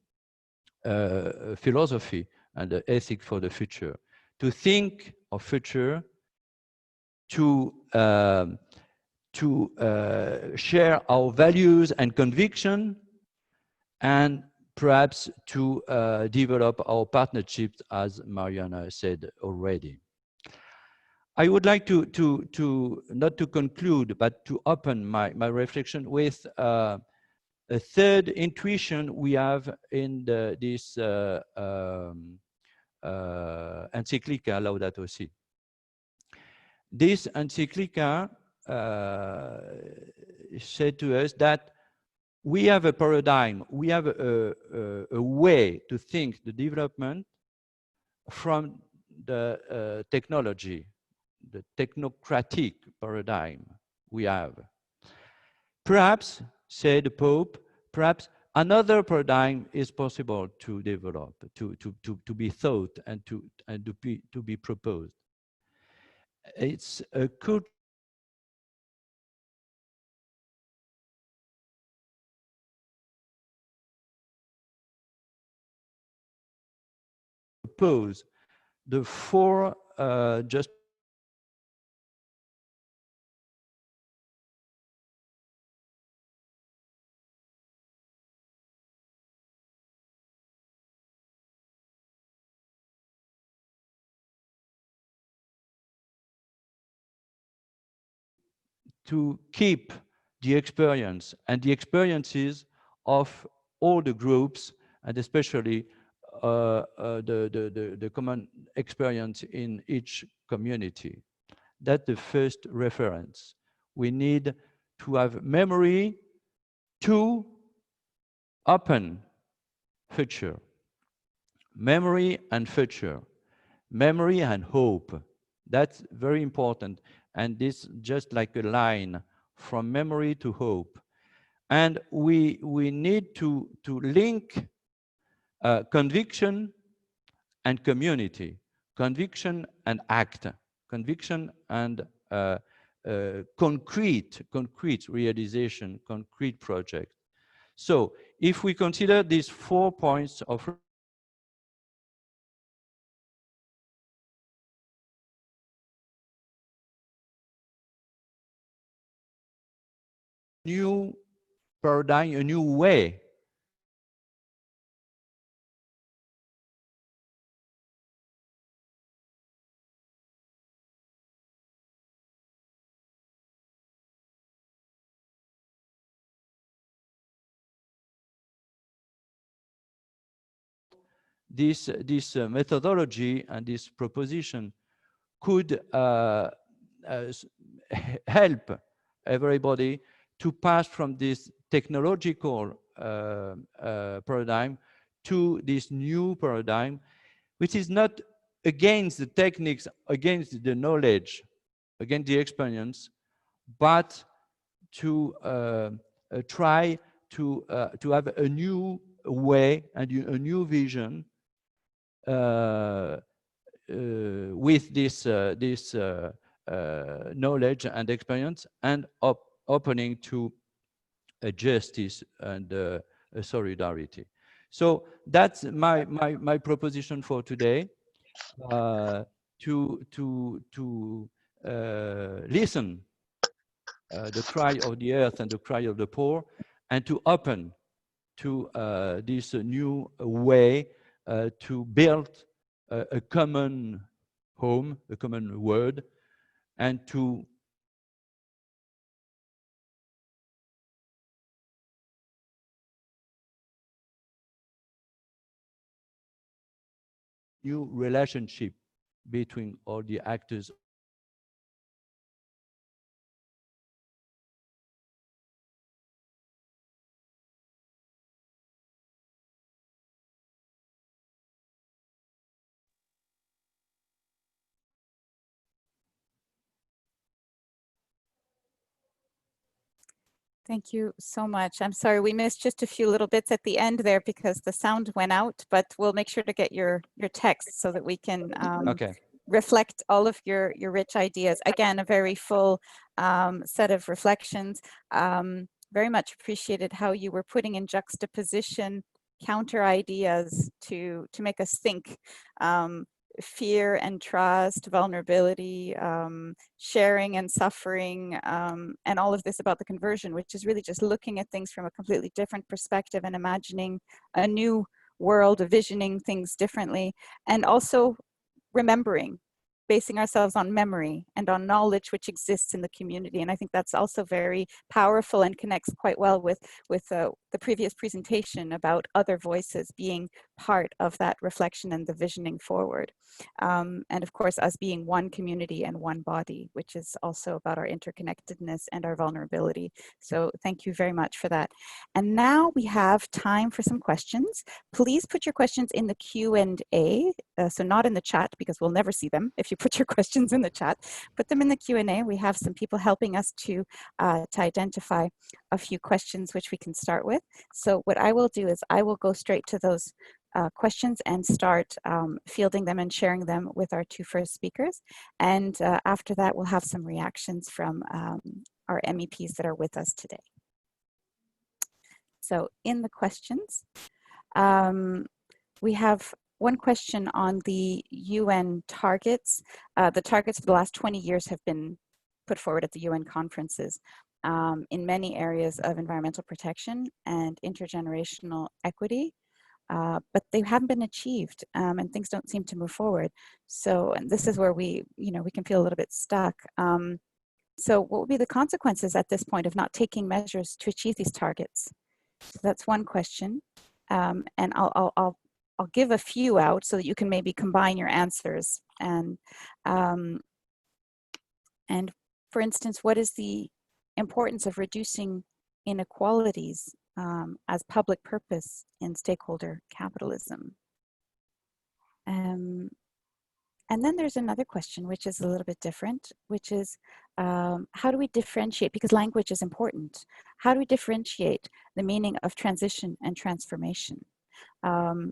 a philosophy, and an ethic for the future. To think of future, to share our values and conviction, and perhaps to develop our partnerships, as Mariana said already. I would like to not to conclude, but to open my reflection with a third intuition we have in this encyclical Laudato Si. This encyclical said to us that we have a paradigm, we have a way to think the development from the technology, the technocratic paradigm we have. Perhaps, said the Pope, perhaps another paradigm is possible to develop, to be thought and to be proposed. It's a culture propose the four just to keep the experience and the experiences of all the groups, and especially the common experience in each community. That's the first reference. We need to have memory to open future. Memory and future. Memory and hope. That's very important. And this just like a line from memory to hope. And we need to link conviction and community, conviction and act, conviction and concrete realization, concrete project. So if we consider these 4 points of new paradigm, a new way this methodology and this proposition could help everybody to pass from this technological paradigm to this new paradigm, which is not against the techniques, against the knowledge, against the experience, but to try to have a new way and a new vision with this knowledge and experience, and opening to a justice and a solidarity. So that's my proposition for today. To listen the cry of the earth and the cry of the poor, and to open to this new way to build a common home, a common world, and to new relationship between all the actors. Thank you so much. I'm sorry we missed just a few little bits at the end there because the sound went out, but we'll make sure to get your text so that we can reflect all of your rich ideas. Again, a very full set of reflections. Very much appreciated how you were putting in juxtaposition counter ideas to make us think. Fear and trust, vulnerability, sharing and suffering, and all of this about the conversion, which is really just looking at things from a completely different perspective and imagining a new world, visioning things differently, and also remembering, basing ourselves on memory and on knowledge which exists in the community. And I think that's also very powerful and connects quite well with the previous presentation about other voices being part of that reflection and the visioning forward. And of course, us being one community and one body, which is also about our interconnectedness and our vulnerability. So thank you very much for that. And now we have time for some questions. Please put your questions in the Q&A, so not in the chat because we'll never see them. If you put your questions in the chat, put them in the Q&A. We have some people helping us to identify a few questions which we can start with. So what I will do is I will go straight to those questions and start fielding them and sharing them with our two first speakers. And after that, we'll have some reactions from our MEPs that are with us today. So in the questions, we have one question on the UN targets. The targets for the last 20 years have been put forward at the UN conferences in many areas of environmental protection and intergenerational equity, but they haven't been achieved, and things don't seem to move forward. So, and this is where we can feel a little bit stuck. So what would be the consequences at this point of not taking measures to achieve these targets? So that's one question. And I'll give a few out so that you can maybe combine your answers. And for instance, what is the importance of reducing inequalities as public purpose in stakeholder capitalism? And then there's another question, which is a little bit different, which is how do we differentiate, because language is important, how do we differentiate the meaning of transition and transformation?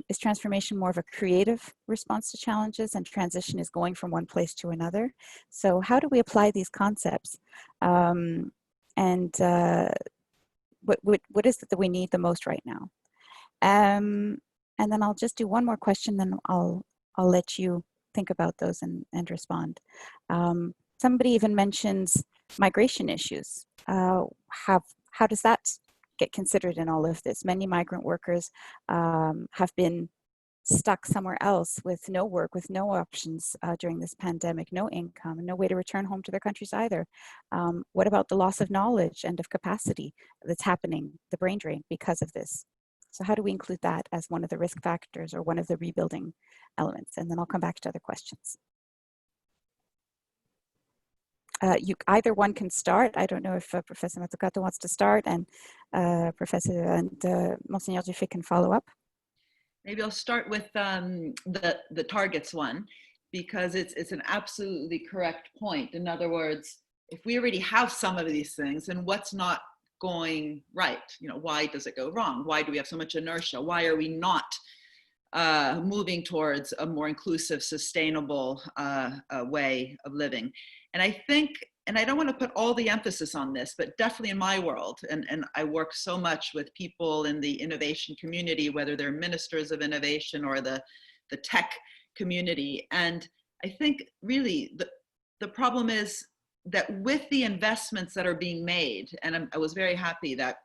Is transformation more of a creative response to challenges and transition is going from one place to another? So how do we apply these concepts? What is it that we need the most right now? And then I'll just do one more question, then I'll let you think about those and respond. Somebody even mentions migration issues. How does that get considered in all of this? Many migrant workers have been stuck somewhere else with no work, with no options during this pandemic, no income, and no way to return home to their countries either. What about the loss of knowledge and of capacity that's happening, the brain drain because of this? So how do we include that as one of the risk factors or one of the rebuilding elements? And then I'll come back to other questions. Either one can start. I don't know if Professor Matsukata wants to start, and Monsignor Dufay can follow up. Maybe I'll start with the targets one, because it's an absolutely correct point. In other words, if we already have some of these things, then what's not going right? Why does it go wrong? Why do we have so much inertia? Why are we not moving towards a more inclusive, sustainable way of living? And I think, and I don't want to put all the emphasis on this, but definitely in my world, and I work so much with people in the innovation community, whether they're ministers of innovation or the tech community. And I think really the problem is that with the investments that are being made, and I was very happy that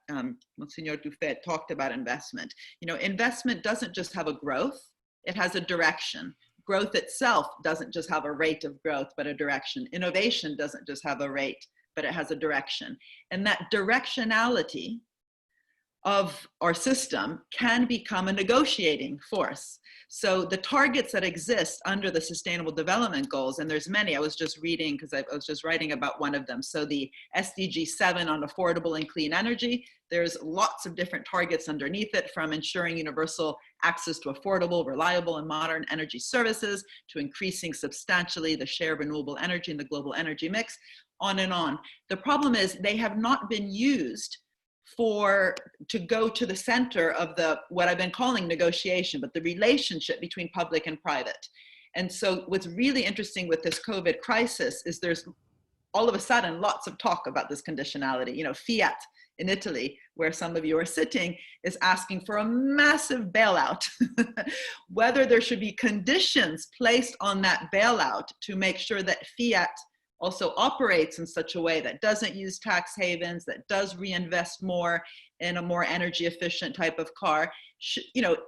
Monsignor Dufay talked about investment. Investment doesn't just have a growth, it has a direction. Growth itself doesn't just have a rate of growth, but a direction. Innovation doesn't just have a rate, but it has a direction. And that directionality of our system can become a negotiating force. So the targets that exist under the Sustainable Development Goals, and there's many, I was just reading because I was just writing about one of them. So the SDG 7 on affordable and clean energy, there's lots of different targets underneath it, from ensuring universal access to affordable, reliable, and modern energy services, to increasing substantially the share of renewable energy in the global energy mix, on and on. The problem is they have not been used to go to the center of what I've been calling negotiation, but the relationship between public and private. And so what's really interesting with this COVID crisis is there's all of a sudden lots of talk about this conditionality. Fiat in Italy, where some of you are sitting, is asking for a massive bailout, whether there should be conditions placed on that bailout to make sure that Fiat also operates in such a way that doesn't use tax havens, that does reinvest more in a more energy efficient type of car,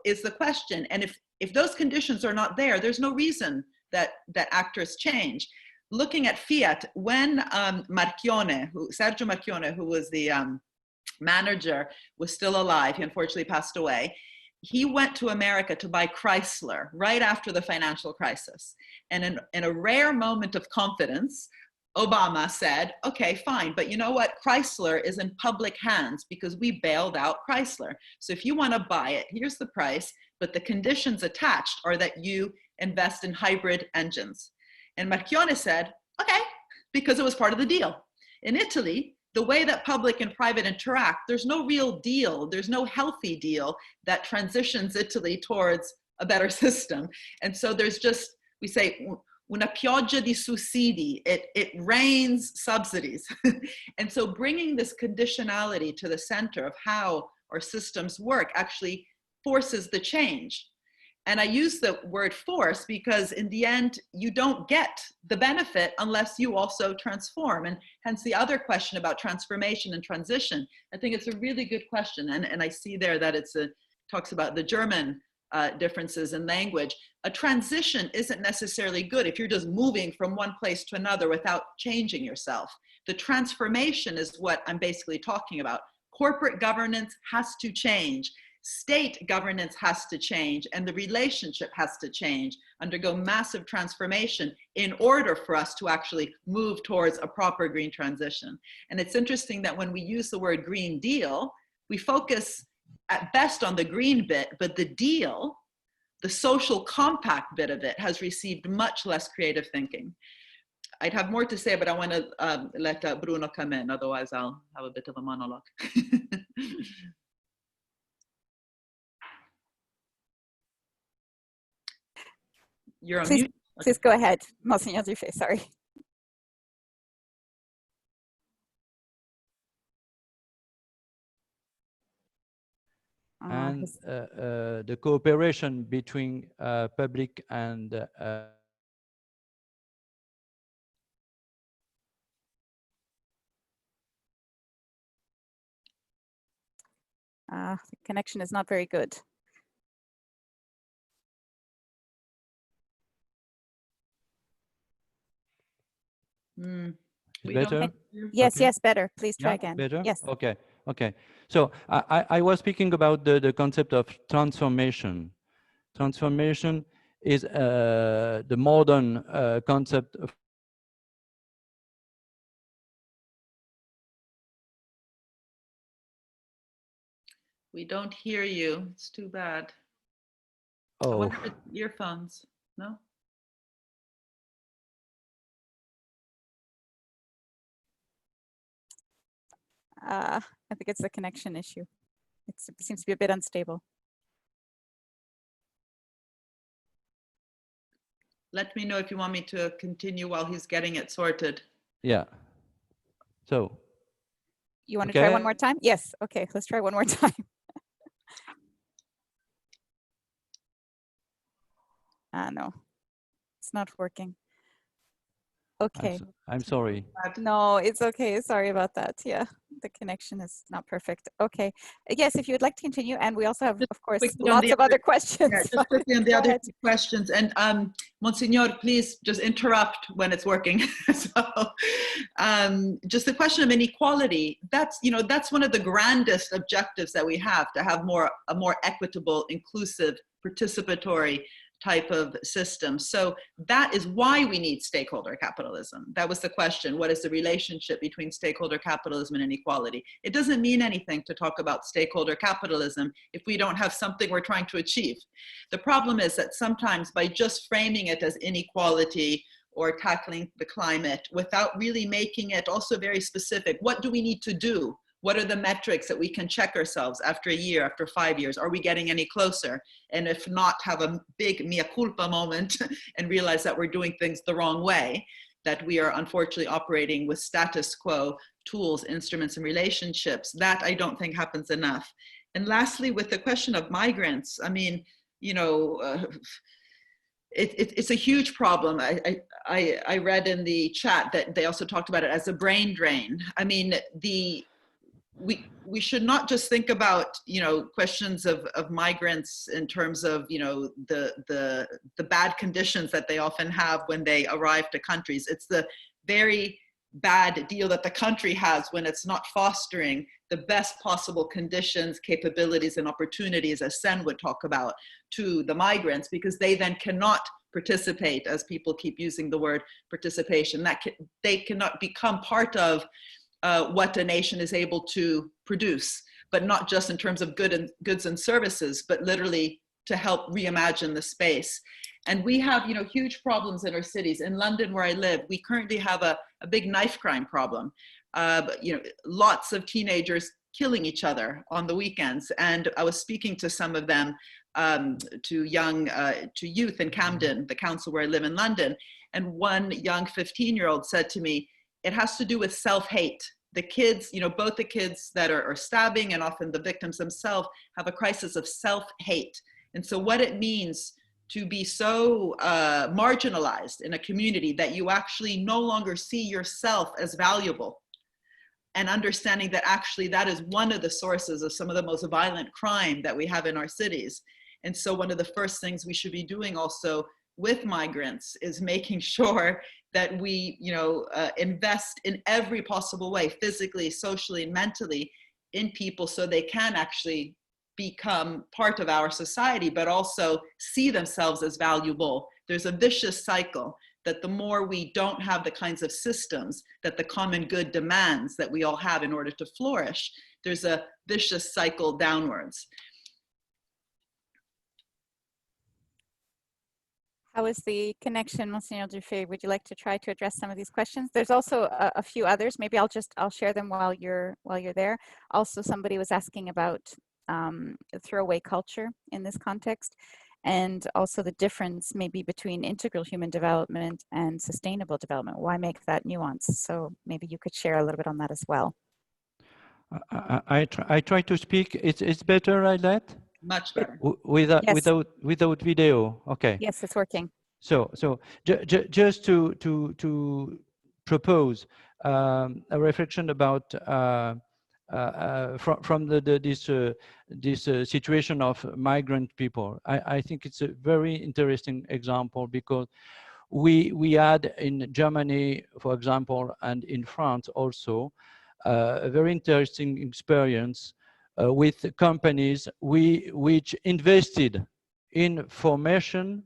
is the question. And if those conditions are not there, there's no reason that actors change. Looking at Fiat, when Sergio Marchionne, who was the manager, was still alive, he unfortunately passed away, he went to America to buy Chrysler right after the financial crisis. And in a rare moment of confidence, Obama said, okay, fine, but you know what? Chrysler is in public hands because we bailed out Chrysler. So if you want to buy it, here's the price, but the conditions attached are that you invest in hybrid engines. And Marchionne said, okay, because it was part of the deal. In Italy, the way that public and private interact, there's no real deal, there's no healthy deal that transitions Italy towards a better system. And so there's just, we say, una pioggia di sussidi, it rains subsidies. And so bringing this conditionality to the center of how our systems work actually forces the change. And I use the word force because in the end, you don't get the benefit unless you also transform. And hence the other question about transformation and transition. I think it's a really good question. And I see there that talks about the German differences in language. A transition isn't necessarily good if you're just moving from one place to another without changing yourself. The transformation is what I'm basically talking about. Corporate governance has to change. State governance has to change, and the relationship has to change, undergo massive transformation in order for us to actually move towards a proper green transition. And it's interesting that when we use the word Green Deal, we focus at best on the green bit, but the deal, the social compact bit of it, has received much less creative thinking. I'd have more to say, but I want to let Bruno come in, otherwise I'll have a bit of a monologue. You're on mute. Please go ahead, Monsignor Dufay, sorry. And the cooperation between public and the connection is not very good. better? Yes, okay. yes, better. Please try Yeah, again. better? Yes. Okay, okay. So I was speaking about the concept of transformation. Transformation is the modern concept of We don't hear you. It's too bad. I oh, wonder if it's earphones. No? I think it's the connection issue. It seems to be a bit unstable. Let me know if you want me to continue while he's getting it sorted. yeah. So You want to try one more time? Yes. Okay, let's try one more time. No, it's not working. Okay. I'm sorry. No, it's okay. Sorry about that. Yeah, the connection is not perfect. Okay. Yes, if you would like to continue, and we also have, Just of course, quickly on lots the of other questions. Yeah, just quickly on the Go other ahead. questions. And Monsignor, please just interrupt when it's working. So, just the question of inequality, that's one of the grandest objectives that we have, to have a more equitable, inclusive, participatory type of system. So that is why we need stakeholder capitalism. That was the question. What is the relationship between stakeholder capitalism and inequality? It doesn't mean anything to talk about stakeholder capitalism if we don't have something we're trying to achieve. The problem is that sometimes by just framing it as inequality or tackling the climate without really making it also very specific, what do we need to do? What are the metrics that we can check ourselves after a year, after 5 years? Are we getting any closer? And if not, have a big mea culpa moment and realize that we're doing things the wrong way, that we are unfortunately operating with status quo tools, instruments, and relationships. That I don't think happens enough. And lastly, with the question of migrants, I mean, it's a huge problem. I read in the chat that they also talked about it as a brain drain. I mean, we should not just think about questions of migrants in terms of the bad conditions that they often have when they arrive to countries. It's the very bad deal that the country has when it's not fostering the best possible conditions, capabilities, and opportunities, as Sen would talk about, to the migrants, because they then cannot participate, as people keep using the word participation, they cannot become part of what a nation is able to produce, but not just in terms of goods and services, but literally to help reimagine the space. And we have, huge problems in our cities. In London, where I live, we currently have a big knife crime problem. Lots of teenagers killing each other on the weekends. And I was speaking to some of them, to youth in Camden, the council where I live in London. And one young 15-year-old said to me, it has to do with self-hate. The kids, both the kids that are stabbing and often the victims themselves have a crisis of self-hate. And so what it means to be so marginalized in a community that you actually no longer see yourself as valuable, and understanding that actually that is one of the sources of some of the most violent crime that we have in our cities. And so one of the first things we should be doing also with migrants is making sure that we, invest in every possible way, physically, socially, and mentally, in people so they can actually become part of our society, but also see themselves as valuable. There's a vicious cycle that the more we don't have the kinds of systems that the common good demands that we all have in order to flourish, there's a vicious cycle downwards. How is the connection, Monsignor Dufay? Would you like to try to address some of these questions? There's also a few others. Maybe I'll share them while you're there. Also, somebody was asking about throwaway culture in this context, and also the difference maybe between integral human development and sustainable development. Why make that nuance? So maybe you could share a little bit on that as well. I try to speak. It's better like that. Much better. Without video. Okay. Yes, it's working. So just to propose a reflection about from this situation of migrant people. I think it's a very interesting example, because we had in Germany, for example, and in France also, a very interesting experience with companies which invested in formation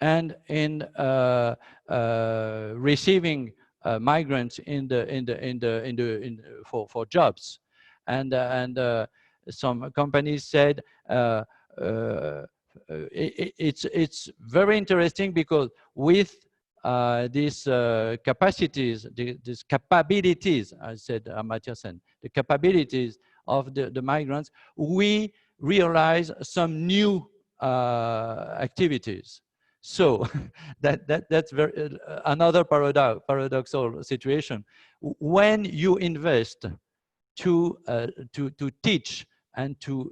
and in receiving migrants for jobs, and some companies said it's very interesting, because with these capacities, these capabilities, I said Amartya Sen, the capabilities of the migrants, we realize some new activities. So that's very another paradoxal situation. When you invest to teach and to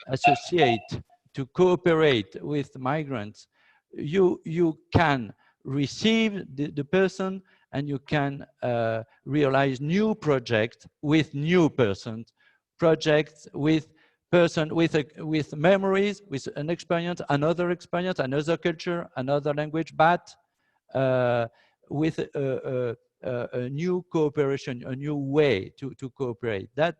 associate, to cooperate with migrants, you can receive the person, and you can realize new projects with new persons, projects with with memories, with an experience, another culture, another language, but with a new cooperation, a new way to cooperate. That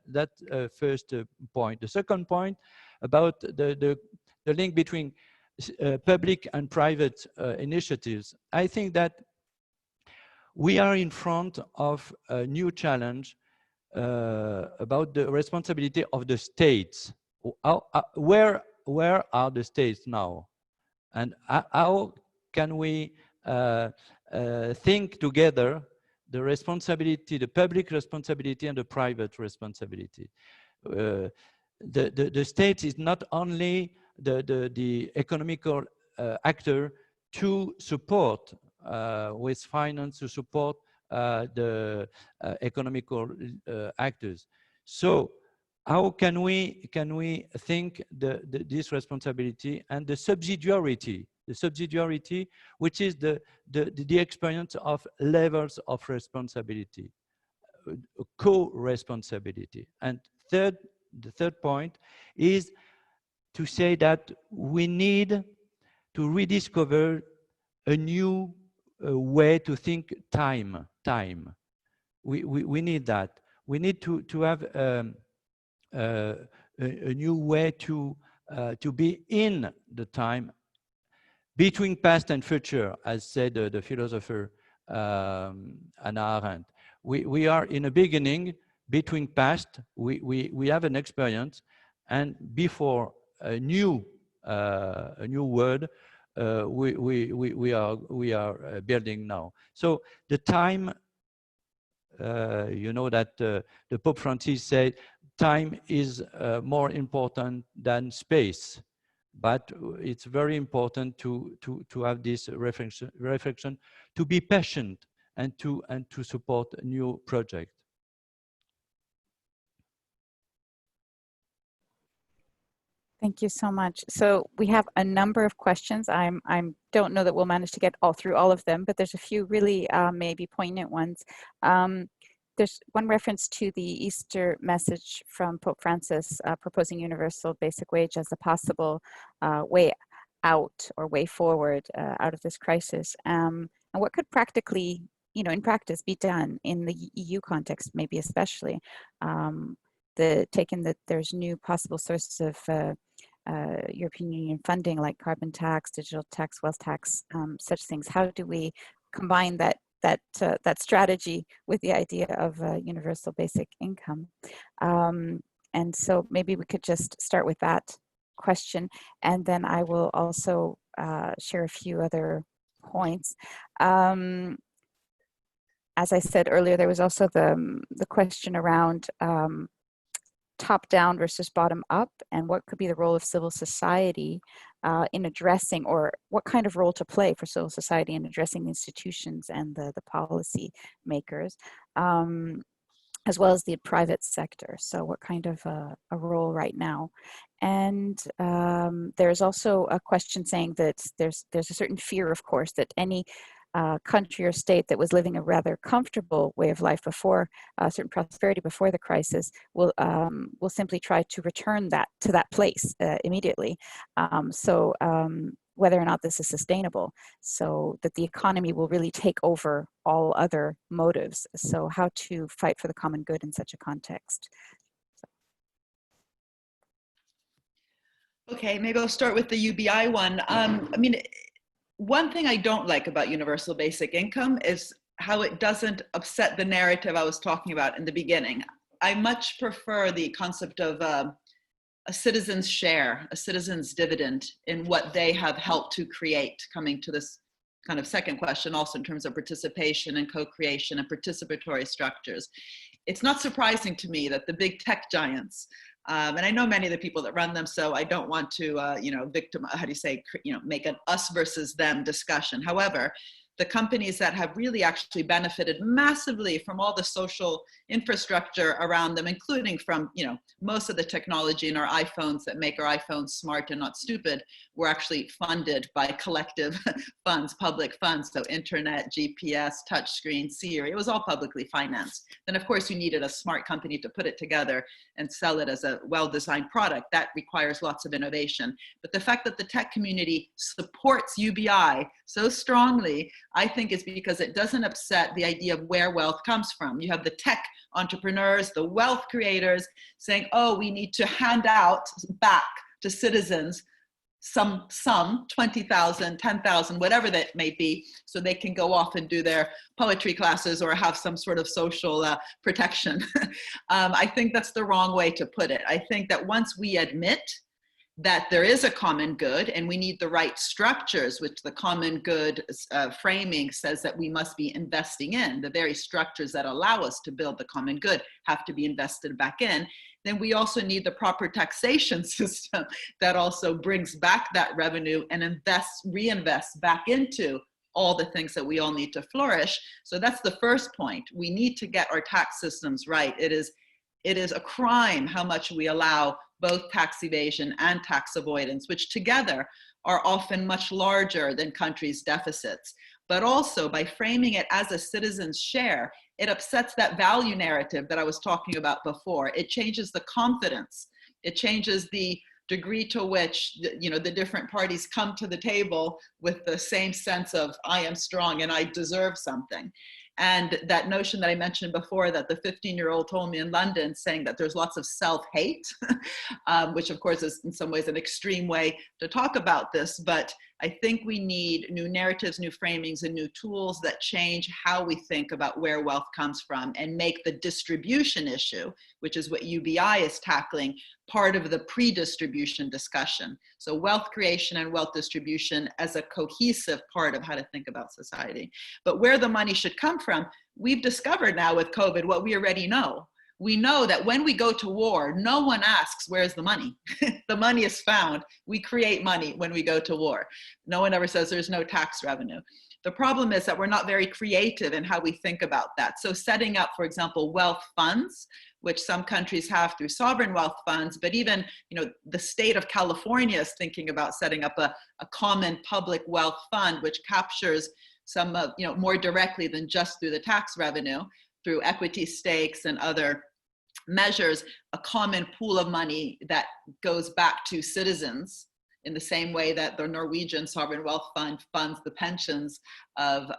first point. The second point about the link between public and private initiatives. I think that we are in front of a new challenge about the responsibility of the states. Where are the states now? And how can we think together the responsibility, the public responsibility and the private responsibility? The state is not only the economical actor to support with finance, to support the economical actors. So how can we think this responsibility and the subsidiarity, which is the experience of levels of responsibility, co-responsibility. And the third point is to say that we need to rediscover a new way to think time. We need that. We need to have a new way to be in the time between past and future, as said the philosopher Hannah Arendt. We are in a beginning between past. We have an experience, and before a new world we are building now. So the time, you know that the Pope Francis said, time is more important than space, but it's very important to have this reflection, to be patient and to support a new project. Thank you so much. So we have a number of questions. I don't know that we'll manage to get through all of them, but there's a few really maybe poignant ones. There's one reference to the Easter message from Pope Francis proposing universal basic wage as a possible way out or way forward out of this crisis. And what could practically, in practice be done in the EU context, maybe especially, taken that there's new possible sources of European Union funding like carbon tax, digital tax, wealth tax, such things. How do we combine that strategy with the idea of universal basic income? And so maybe we could just start with that question, and then I will also share a few other points. As I said earlier, there was also the question around top down versus bottom up, and what could be the role of civil society in addressing, or what kind of role to play for civil society in addressing the institutions and the policy makers, as well as the private sector. So what kind of a role right now? And there's also a question saying that there's a certain fear, of course, that any country or state that was living a rather comfortable way of life before certain prosperity before the crisis will simply try to return that to that place immediately. Whether or not this is sustainable, so that the economy will really take over all other motives. So how to fight for the common good in such a context. Okay, maybe I'll start with the UBI one. One thing I don't like about universal basic income is how it doesn't upset the narrative I was talking about in the beginning. I much prefer the concept of a citizen's share, a citizen's dividend in what they have helped to create, coming to this kind of second question also in terms of participation and co-creation and participatory structures. It's not surprising to me that the big tech giants, and I know many of the people that run them, so I don't want to, make an us versus them discussion. However, the companies that have really actually benefited massively from all the social infrastructure around them, including from, most of the technology in our iPhones that make our iPhones smart and not stupid, were actually funded by collective funds, public funds. So internet, GPS, touchscreen, Siri, it was all publicly financed. Then of course you needed a smart company to put it together and sell it as a well-designed product. That requires lots of innovation. But the fact that the tech community supports UBI so strongly, I think is because it doesn't upset the idea of where wealth comes from. You have the tech entrepreneurs, the wealth creators saying, oh, we need to hand out back to citizens some 20,000, 10,000, whatever that may be, so they can go off and do their poetry classes or have some sort of social protection. I think that's the wrong way to put it. I think that once we admit that there is a common good and we need the right structures, which the common good framing says that we must be investing in, the very structures that allow us to build the common good have to be invested back in, then we also need the proper taxation system that also brings back that revenue and reinvests back into all the things that we all need to flourish. So that's the first point. We need to get our tax systems right. It is a crime how much we allow both tax evasion and tax avoidance, which together are often much larger than countries' deficits. But also by framing it as a citizen's share, it upsets that value narrative that I was talking about before. It changes the confidence. It changes the degree to which the different parties come to the table with the same sense of I am strong and I deserve something. And that notion that I mentioned before, that the 15-year-old told me in London, saying that there's lots of self-hate, which of course is in some ways an extreme way to talk about this, but I think we need new narratives, new framings, and new tools that change how we think about where wealth comes from and make the distribution issue, which is what UBI is tackling, part of the pre-distribution discussion. So wealth creation and wealth distribution as a cohesive part of how to think about society. But where the money should come from, we've discovered now with COVID what we already know. We know that when we go to war, no one asks, where's the money? The money is found. We create money when we go to war. No one ever says there's no tax revenue. The problem is that we're not very creative in how we think about that. So setting up, for example, wealth funds which some countries have through sovereign wealth funds, but even, the state of California is thinking about setting up a common public wealth fund, which captures some of, more directly than just through the tax revenue, through equity stakes and other measures, a common pool of money that goes back to citizens in the same way that the Norwegian Sovereign Wealth Fund funds the pensions of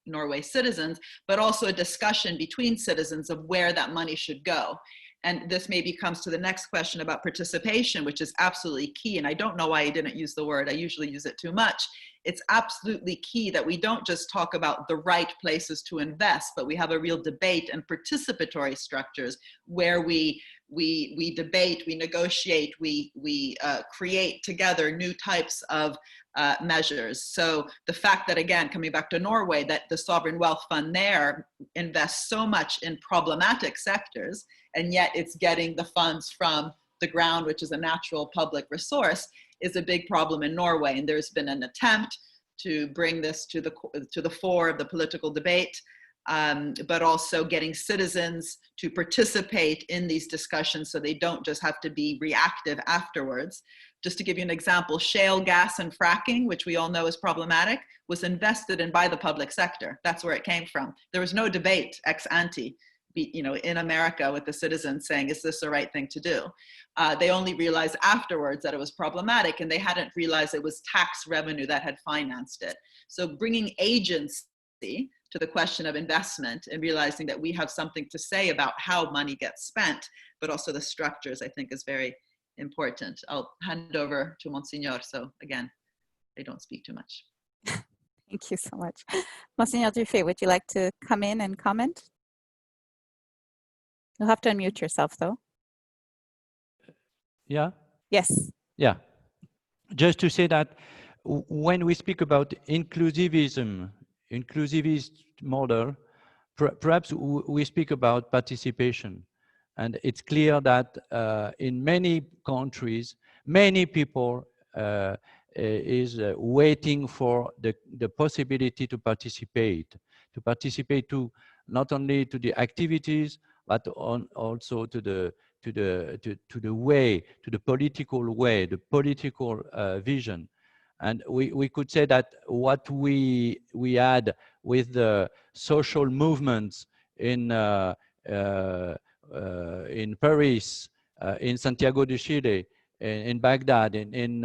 Norway citizens, but also a discussion between citizens of where that money should go. And this maybe comes to the next question about participation, which is absolutely key. And I don't know why I didn't use the word, I usually use it too much. It's absolutely key that we don't just talk about the right places to invest, but we have a real debate and participatory structures where we debate, we negotiate, we create together new types of measures. So the fact that, again, coming back to Norway, that the Sovereign Wealth Fund there invests so much in problematic sectors, and yet it's getting the funds from the ground, which is a natural public resource, is a big problem in Norway. And there's been an attempt to bring this to the fore of the political debate, but also getting citizens to participate in these discussions so they don't just have to be reactive afterwards. Just to give you an example, shale gas and fracking, which we all know is problematic, was invested in by the public sector. That's where it came from. There was no debate ex ante, in America with the citizens saying, is this the right thing to do? They only realized afterwards that it was problematic, and they hadn't realized it was tax revenue that had financed it. So bringing agency to the question of investment and realizing that we have something to say about how money gets spent, but also the structures, I think is very important. I'll hand over to Monsignor. So again, I don't speak too much. Thank you so much. Monsignor Dufay, would you like to come in and comment? You'll have to unmute yourself though. Yeah? Yes. Yeah. Just to say that when we speak about inclusivist model, perhaps we speak about participation. And it's clear that in many countries, many people is waiting for the possibility to participate to not only to the activities, but also to the way, to the political way, the political vision. And we could say that what we had with the social movements in Paris, in Santiago de Chile, in Baghdad, in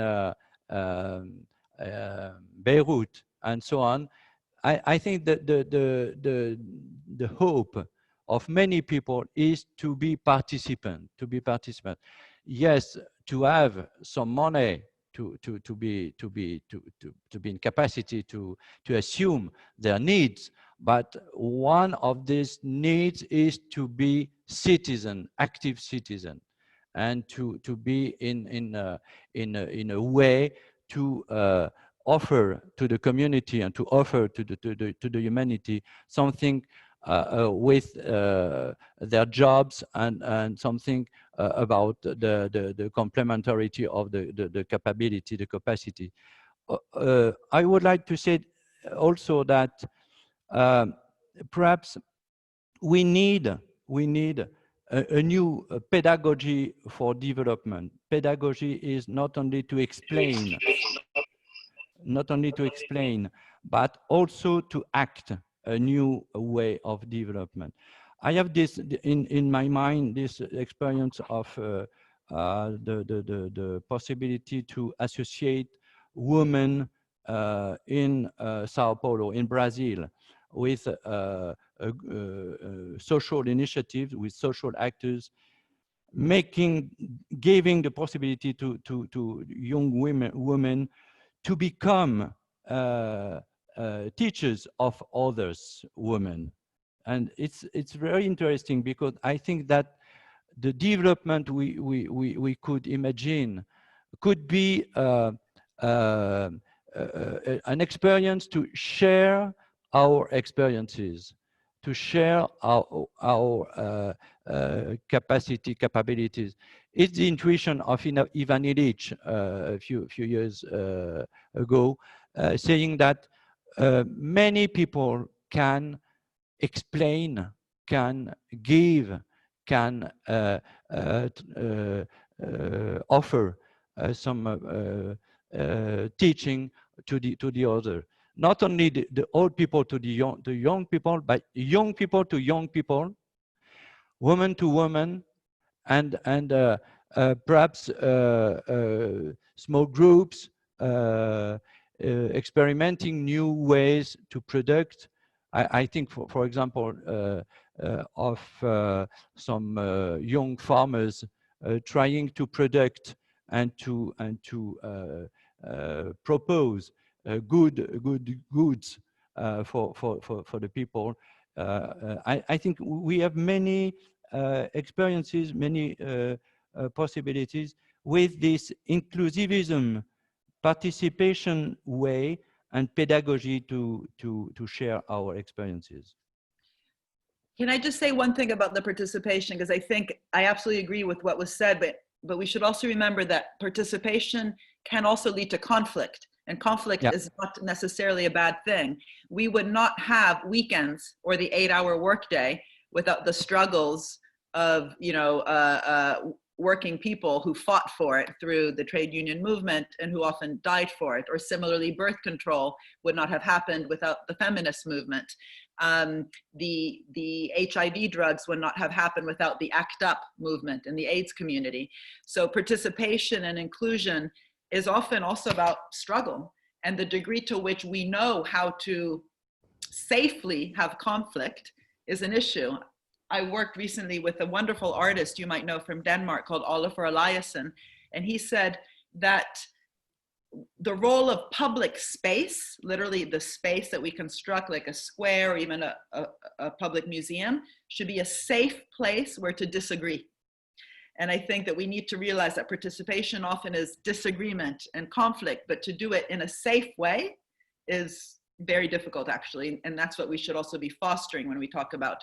Beirut, and so on, I think that the hope of many people is to be participant. Yes, to have some money to be in capacity to assume their needs, but one of these needs is to be citizen, active citizen, and to be in a way to offer to the community and to offer to the humanity something with their jobs and something about the complementarity of the capability, the capacity. I would like to say also that perhaps we need a new pedagogy for development. Pedagogy is not only to explain, but also to act a new way of development. I have this in my mind, this experience of the possibility to associate women in Sao Paulo, in Brazil, with social initiatives, with social actors, giving the possibility to young women to become teachers of others women. And it's very interesting because I think that the development we could imagine could be an experience to share our experiences, to share our capabilities. It's the intuition of Ivan Illich a few years ago, saying that many people can explain, can give, can offer some teaching to the other. Not only the old people to the young people, but young people to young people, woman to woman, and perhaps small groups experimenting new ways to product. I think, for example, of some young farmers trying to product and to propose good goods for the people. I think we have many experiences, many possibilities with this inclusivism, participation way, and pedagogy to share our experiences. Can I just say one thing about the participation? Because I think I absolutely agree with what was said, but we should also remember that participation can also lead to conflict, and conflict is not necessarily a bad thing. We would not have weekends or the 8-hour workday without the struggles of, you know, working people who fought for it through the trade union movement and who often died for it. Or similarly, birth control would not have happened without the feminist movement. The HIV drugs would not have happened without the ACT UP movement in the AIDS community. So participation and inclusion is often also about struggle, and the degree to which we know how to safely have conflict is an issue. I worked recently with a wonderful artist you might know from Denmark called Oliver Eliasson, and he said that the role of public space, literally the space that we construct like a square or even a public museum, should be a safe place where to disagree. And I think that we need to realize that participation often is disagreement and conflict, but to do it in a safe way is very difficult, actually. And that's what we should also be fostering when we talk about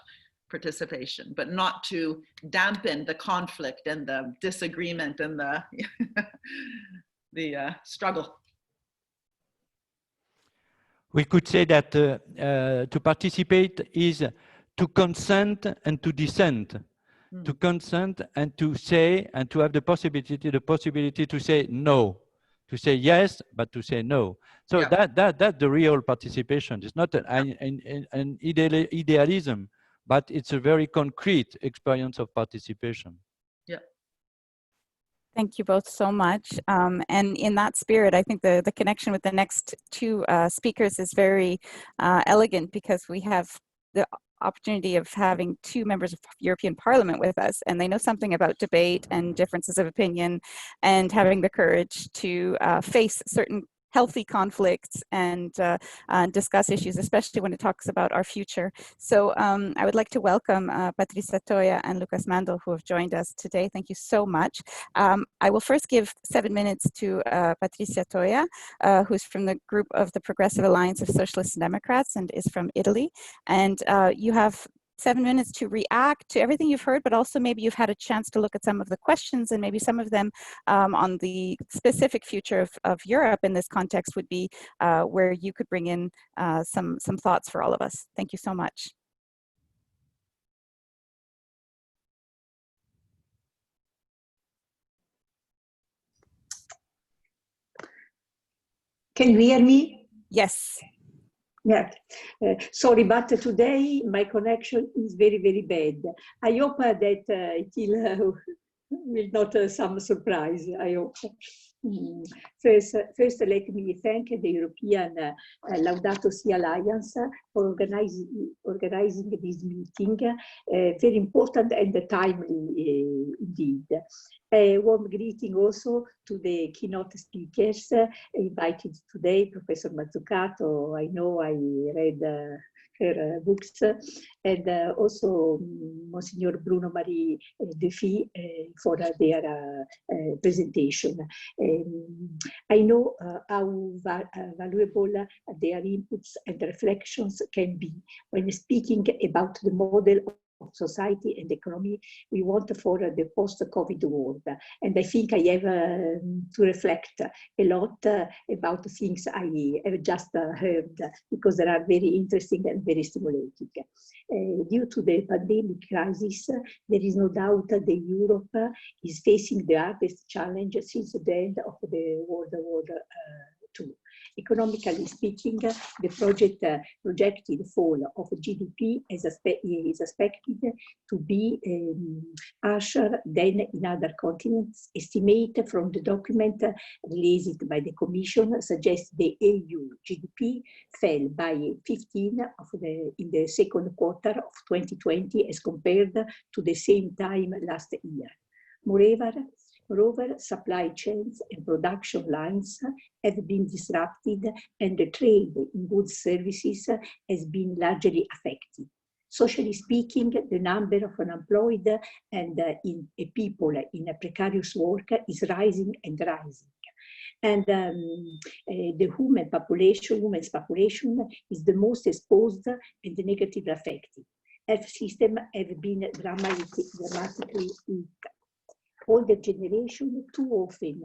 participation, but not to dampen the conflict and the disagreement and the, the struggle. We could say that to participate is to consent and to dissent. To consent and to say, and to have the possibility to say no, to say yes, but to say no. So that's the real participation. It's not an idealism, but it's a very concrete experience of participation. Yeah. Thank you both so much. And in that spirit, I think the connection with the next two speakers is very elegant, because we have the opportunity of having two members of European Parliament with us, and they know something about debate and differences of opinion and having the courage to face certain healthy conflicts and discuss issues, especially when it talks about our future. So I would like to welcome Patricia Toia and Lucas Mandal, who have joined us today. Thank you so much. I will first give 7 minutes to Patricia Toia, who's from the group of the Progressive Alliance of Socialists and Democrats and is from Italy. And you have 7 minutes to react to everything you've heard, but also maybe you've had a chance to look at some of the questions, and maybe some of them on the specific future of Europe in this context would be where you could bring in some thoughts for all of us. Thank you so much. Can you hear me? Yes. Yeah, sorry, but today my connection is very, very bad. I hope that it will not some surprise, I hope. First, let me thank the European Laudato Si Alliance for organizing this meeting, very important and timely indeed. A warm greeting also to the keynote speakers invited today, Professor Matsukata. I know I read her books, and also Monsignor Bruno Marie Defi for their presentation. I know how valuable their inputs and reflections can be when speaking about the model of society and economy we want for the post-COVID world. And I think I have to reflect a lot about things I have just heard, because they are very interesting and very stimulating. Due to the pandemic crisis, there is no doubt that Europe is facing the hardest challenge since the end of the World War II. Economically speaking, the projected fall of GDP is expected to be harsher than in other continents. Estimate from the document released by the Commission suggests the EU GDP fell by 15 in the second quarter of 2020 as compared to the same time last year. Moreover, supply chains and production lines have been disrupted, and the trade in goods services has been largely affected. Socially speaking, the number of unemployed and people in precarious work is rising and rising. And the women's population is the most exposed and negatively affected. Health systems have been dramatically weak. Older generation too often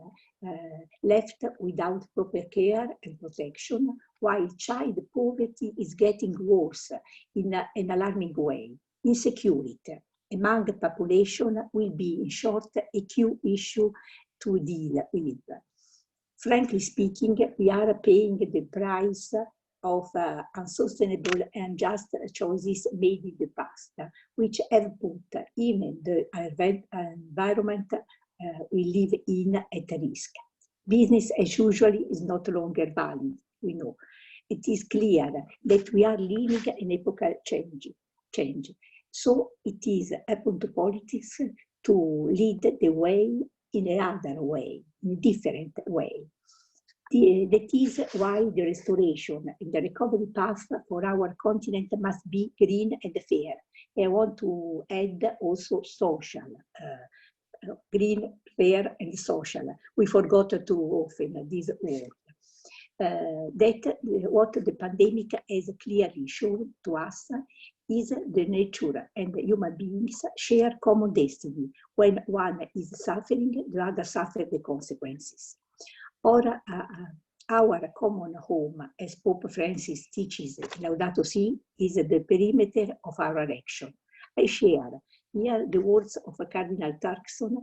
left without proper care and protection, while child poverty is getting worse in an alarming way. Insecurity among the population will be, in short, a key issue to deal with. Frankly speaking, we are paying the price of unsustainable and unjust choices made in the past, which have put even the environment we live in at risk. Business as usual is not longer valid, we know. It is clear that we are living an epochal change. So it is upon to politics to lead the way in another way, in a different way. That is why the restoration and the recovery path for our continent must be green and fair. I want to add also social, green, fair, and social. We forgot too often this word. What the pandemic has clearly shown to us is the nature and human beings share common destiny. When one is suffering, the other suffers the consequences. Or our common home, as Pope Francis teaches in Laudato Si, is the perimeter of our action. I share here the words of Cardinal Turkson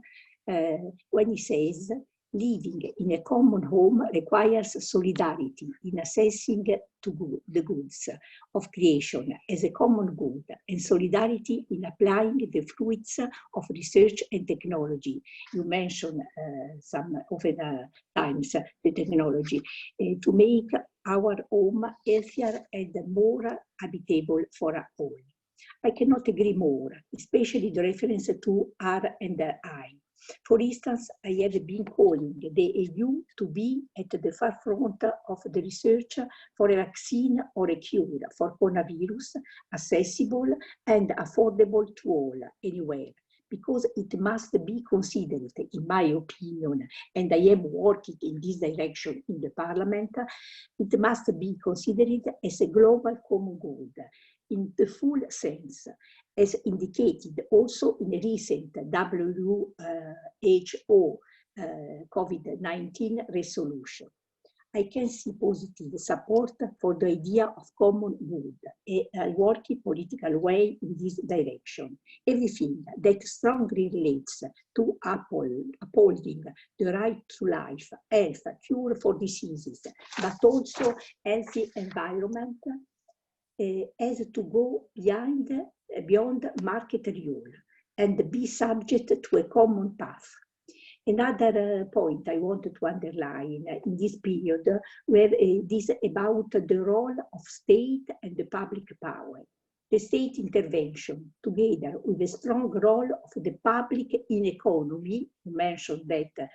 when he says, living in a common home requires solidarity in assessing the goods of creation as a common good, and solidarity in applying the fruits of research and technology. You mentioned some often times the technology to make our home healthier and more habitable for all. I cannot agree more, especially the reference to R&I. For instance, I have been calling the EU to be at the forefront of the research for a vaccine or a cure for coronavirus, accessible and affordable to all, anywhere, because it must be considered, in my opinion, and I am working in this direction in the Parliament, it must be considered as a global common good, in the full sense, as indicated also in a recent WHO COVID-19 resolution. I can see positive support for the idea of common good, a working political way in this direction. Everything that strongly relates to upholding the right to life, health, cure for diseases, but also healthy environment, has to go beyond market rule and be subject to a common path. Another point I wanted to underline in this period, where this about the role of state and the public power. The state intervention, together with a strong role of the public in economy, you mentioned that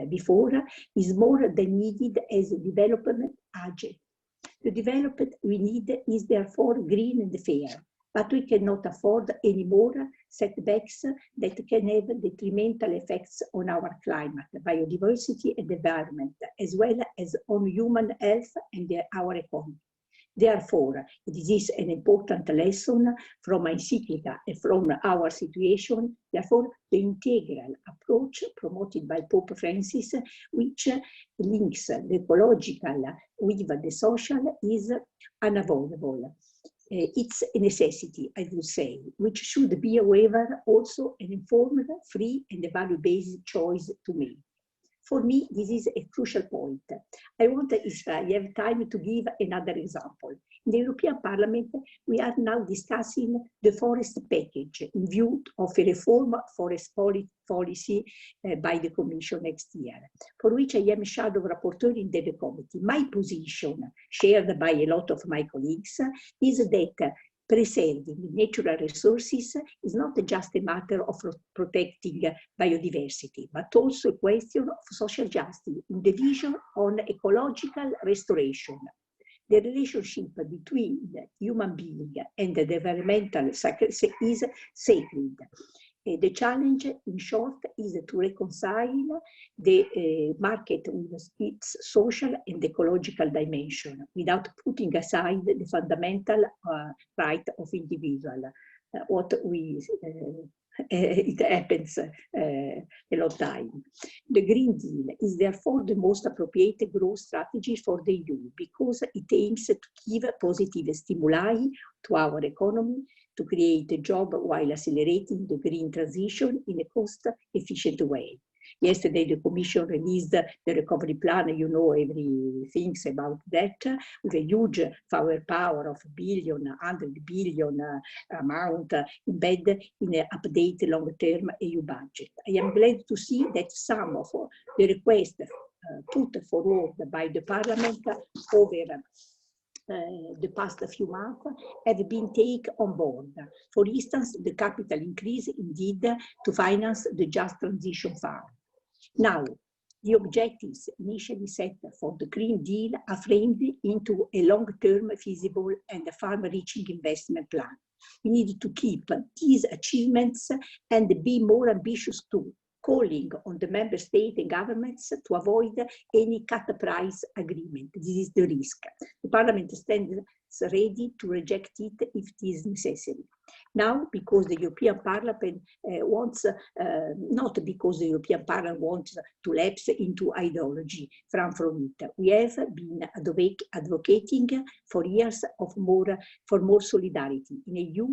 before, is more than needed as a development agent. The development we need is therefore green and fair, but we cannot afford any more setbacks that can have detrimental effects on our climate, biodiversity and environment, as well as on human health and our economy. Therefore, it is an important lesson from Encyclical and from our situation. Therefore, the integral approach promoted by Pope Francis, which links the ecological with the social, is unavoidable. It's a necessity, I would say, which should be, however, also an informed, free, and value-based choice to make. For me, this is a crucial point. I want, if I have time, to give another example. In the European Parliament, we are now discussing the forest package in view of a reform of forest policy by the Commission next year, for which I am shadow rapporteur in the committee. My position, shared by a lot of my colleagues, is that preserving natural resources is not just a matter of protecting biodiversity, but also a question of social justice in the vision on ecological restoration. The relationship between the human being and the environmental is sacred. The challenge, in short, is to reconcile the market with its social and ecological dimension without putting aside the fundamental right of individual. It happens a lot of time. The Green Deal is therefore the most appropriate growth strategy for the EU because it aims to give positive stimuli to our economy, to create a job while accelerating the green transition in a cost-efficient way. Yesterday, the Commission released the recovery plan. You know everything about that, with a huge firepower of billion, 100 billion amount embedded in an updated long-term EU budget. I am glad to see that some of the requests put forward by the Parliament over the past few months have been taken on board. For instance, the capital increase indeed to finance the Just Transition Fund. Now, the objectives initially set for the Green Deal are framed into a long-term feasible and far-reaching investment plan. We need to keep these achievements and be more ambitious too, calling on the member states and governments to avoid any cut price agreement. This is the risk. The Parliament stands ready to reject it if it is necessary. Now, because the European Parliament not because the European Parliament wants to lapse into ideology from it. We have been advocating for years for more solidarity in EU,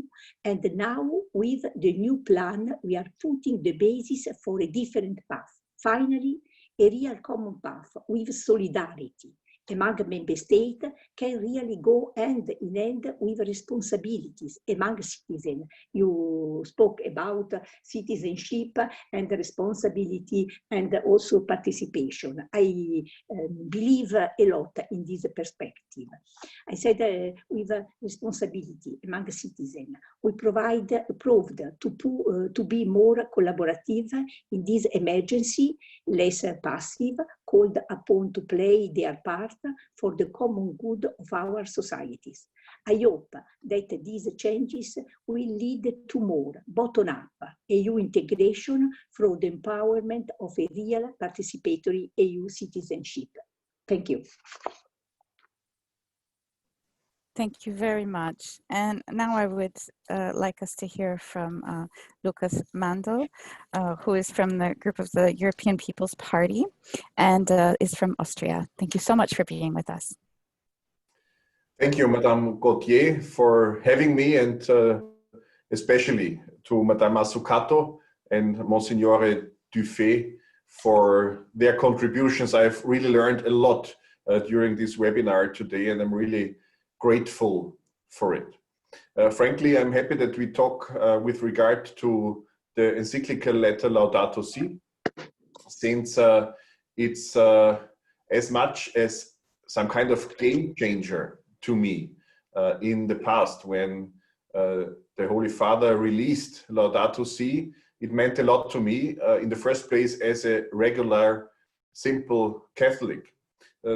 and now with the new plan, we are putting the basis for a different path. Finally, a real common path with solidarity among member states can really go hand in hand with responsibilities among citizens. You spoke about citizenship and responsibility and also participation. I believe a lot in this perspective. I said with responsibility among citizens, we proved to be more collaborative in this emergency, less passive, called upon to play their part for the common good of our societies. I hope that these changes will lead to more bottom-up EU integration through the empowerment of a real participatory EU citizenship. Thank you. Thank you very much. And now I would like us to hear from Lucas Mandal, who is from the group of the European People's Party and is from Austria. Thank you so much for being with us. Thank you, Madame Gauthier, for having me, and especially to Madame Matsukata and Monsignore Dufay for their contributions. I've really learned a lot during this webinar today, and I'm really grateful for it. Frankly, I'm happy that we talk with regard to the encyclical letter Laudato Si, since it's as much as some kind of game changer to me in the past. When the Holy Father released Laudato Si, it meant a lot to me in the first place as a regular, simple Catholic,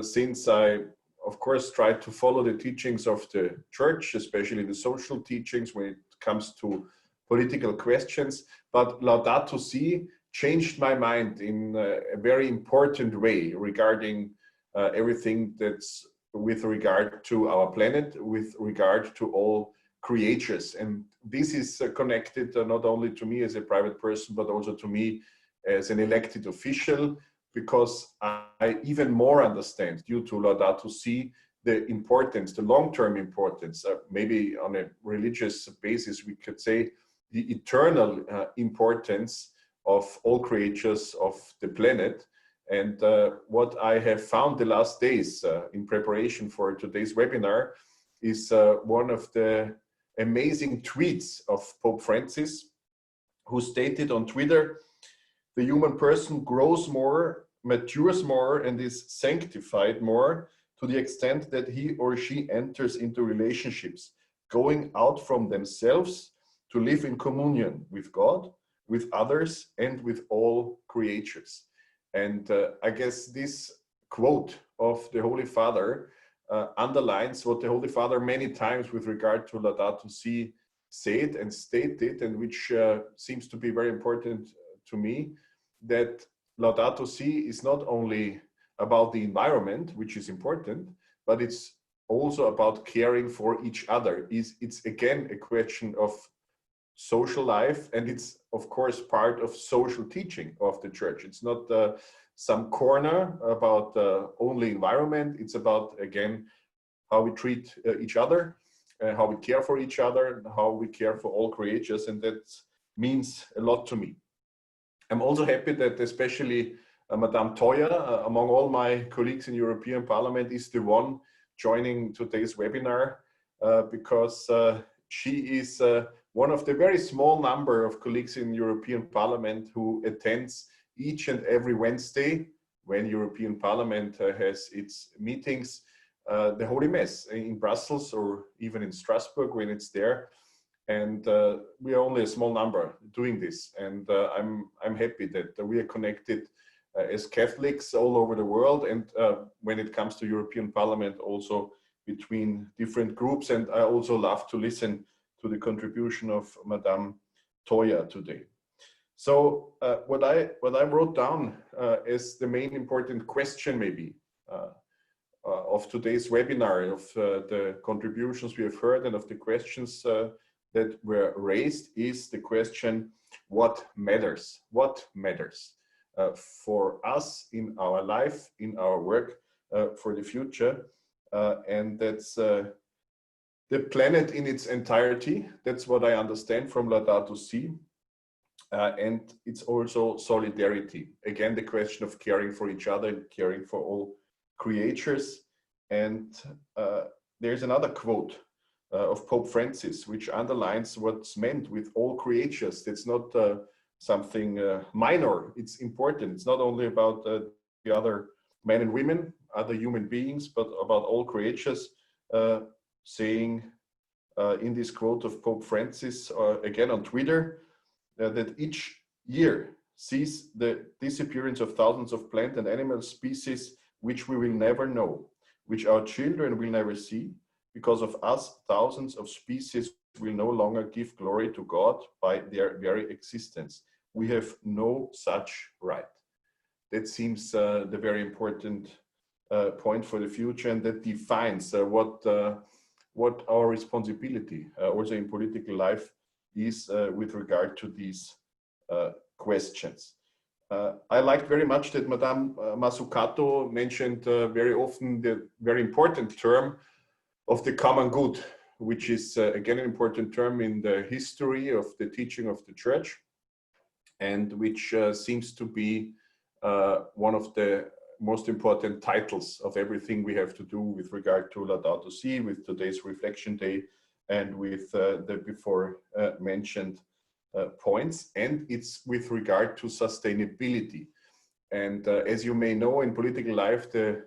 since I of course try to follow the teachings of the Church, especially the social teachings when it comes to political questions. But Laudato Si changed my mind in a very important way regarding everything that's with regard to our planet, with regard to all creatures. And this is connected not only to me as a private person, but also to me as an elected official, because I even more understand, due to Laudato Si, the importance, the long-term importance, maybe on a religious basis, we could say the eternal importance of all creatures of the planet. And what I have found the last days in preparation for today's webinar is one of the amazing tweets of Pope Francis, who stated on Twitter, "The human person grows more, matures more, and is sanctified more to the extent that he or she enters into relationships, going out from themselves to live in communion with God, with others, and with all creatures." And I guess this quote of the Holy Father underlines what the Holy Father many times with regard to Laudato Si said and stated, and which seems to be very important to me, that Laudato Si is not only about the environment, which is important, but it's also about caring for each other. It's again a question of social life, and it's of course part of social teaching of the church. It's not some corner about only environment. It's about, again, how we treat each other, how we care for each other, and how we care for all creatures, and that means a lot to me. I'm also happy that especially Madame Toya, among all my colleagues in European Parliament, is the one joining today's webinar, because she is one of the very small number of colleagues in European Parliament who attends each and every Wednesday, when European Parliament has its meetings, the Holy Mass in Brussels or even in Strasbourg when it's there. And we are only a small number doing this. And I'm happy that we are connected as Catholics all over the world. And when it comes to European Parliament, also between different groups. And I also love to listen to the contribution of Madame Toya today. So what I wrote down as the main important question maybe of today's webinar, of the contributions we have heard and of the questions that were raised, is the question, what matters? What matters for us in our life, in our work, for the future? And that's the planet in its entirety. That's what I understand from Laudato Si. And it's also solidarity. Again, the question of caring for each other and caring for all creatures. And there's another quote of Pope Francis, which underlines what's meant with all creatures. It's not something minor, it's important. It's not only about the other men and women, other human beings, but about all creatures, saying in this quote of Pope Francis, again on Twitter, that each year sees the disappearance of thousands of plant and animal species which we will never know, which our children will never see. Because of us, thousands of species will no longer give glory to God by their very existence. We have no such right. That seems the very important point for the future, and that defines what our responsibility also in political life is with regard to these questions. I liked very much that Madame Matsukata mentioned very often the very important term of the common good, which is again an important term in the history of the teaching of the Church, and which seems to be one of the most important titles of everything we have to do with regard to Laudato Si, with today's Reflection Day, and with the before mentioned points. And it's with regard to sustainability. And as you may know, in political life, the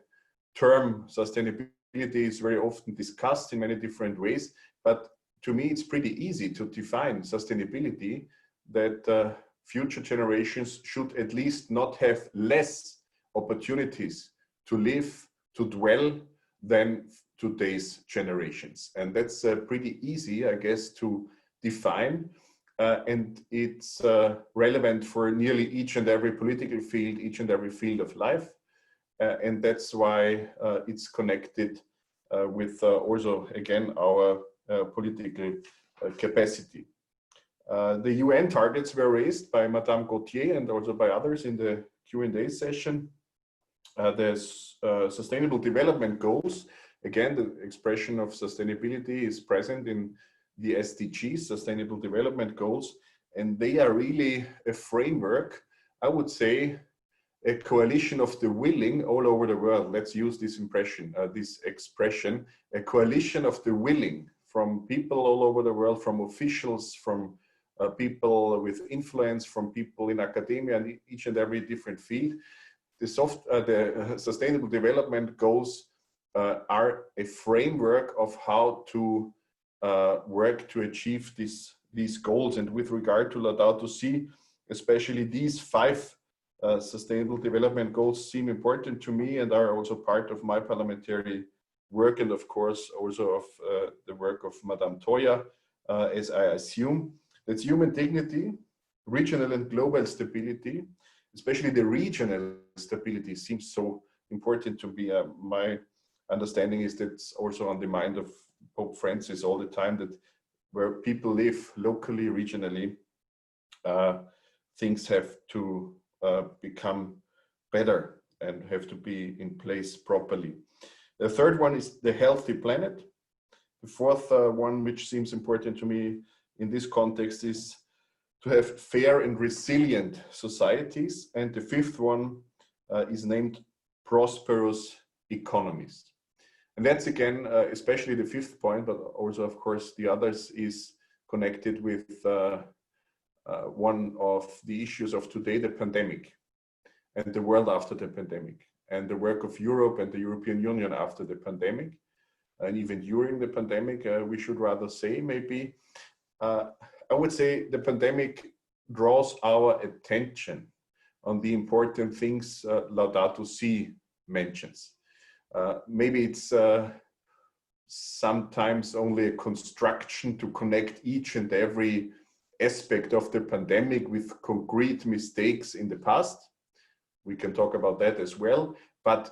term sustainability is very often discussed in many different ways, but to me it's pretty easy to define sustainability, that future generations should at least not have less opportunities to live, to dwell, than today's generations. And that's pretty easy, I guess, to define, and it's relevant for nearly each and every political field, each and every field of life. And that's why it's connected with also, again, our political capacity. The UN targets were raised by Madame Gauthier and also by others in the Q&A session. The Sustainable Development Goals, again, the expression of sustainability is present in the SDGs, Sustainable Development Goals, and they are really a framework, I would say, a coalition of the willing all over the world. Let's use this expression, a coalition of the willing, from people all over the world, from officials, from people with influence, from people in academia and each and every different field. The Sustainable Development Goals are a framework of how to work to achieve these goals. And with regard to Laudato Si, especially these 5 Sustainable Development Goals seem important to me and are also part of my parliamentary work, and of course also of the work of Madame Toya, as I assume. That's human dignity, regional and global stability. Especially the regional stability seems so important to me. My understanding is that it's also on the mind of Pope Francis all the time, that where people live locally, regionally, things have to become better and have to be in place properly. The third one is the healthy planet. The fourth one, which seems important to me in this context, is to have fair and resilient societies. And the fifth one is named prosperous economies. And that's again, especially the fifth point, but also of course the others, is connected with one of the issues of today, the pandemic and the world after the pandemic, and the work of Europe and the European Union after the pandemic, and even during the pandemic, we should rather say maybe. I would say the pandemic draws our attention on the important things Laudato Si mentions. Maybe it's sometimes only a construction to connect each and every aspect of the pandemic with concrete mistakes in the past. We can talk about that as well. But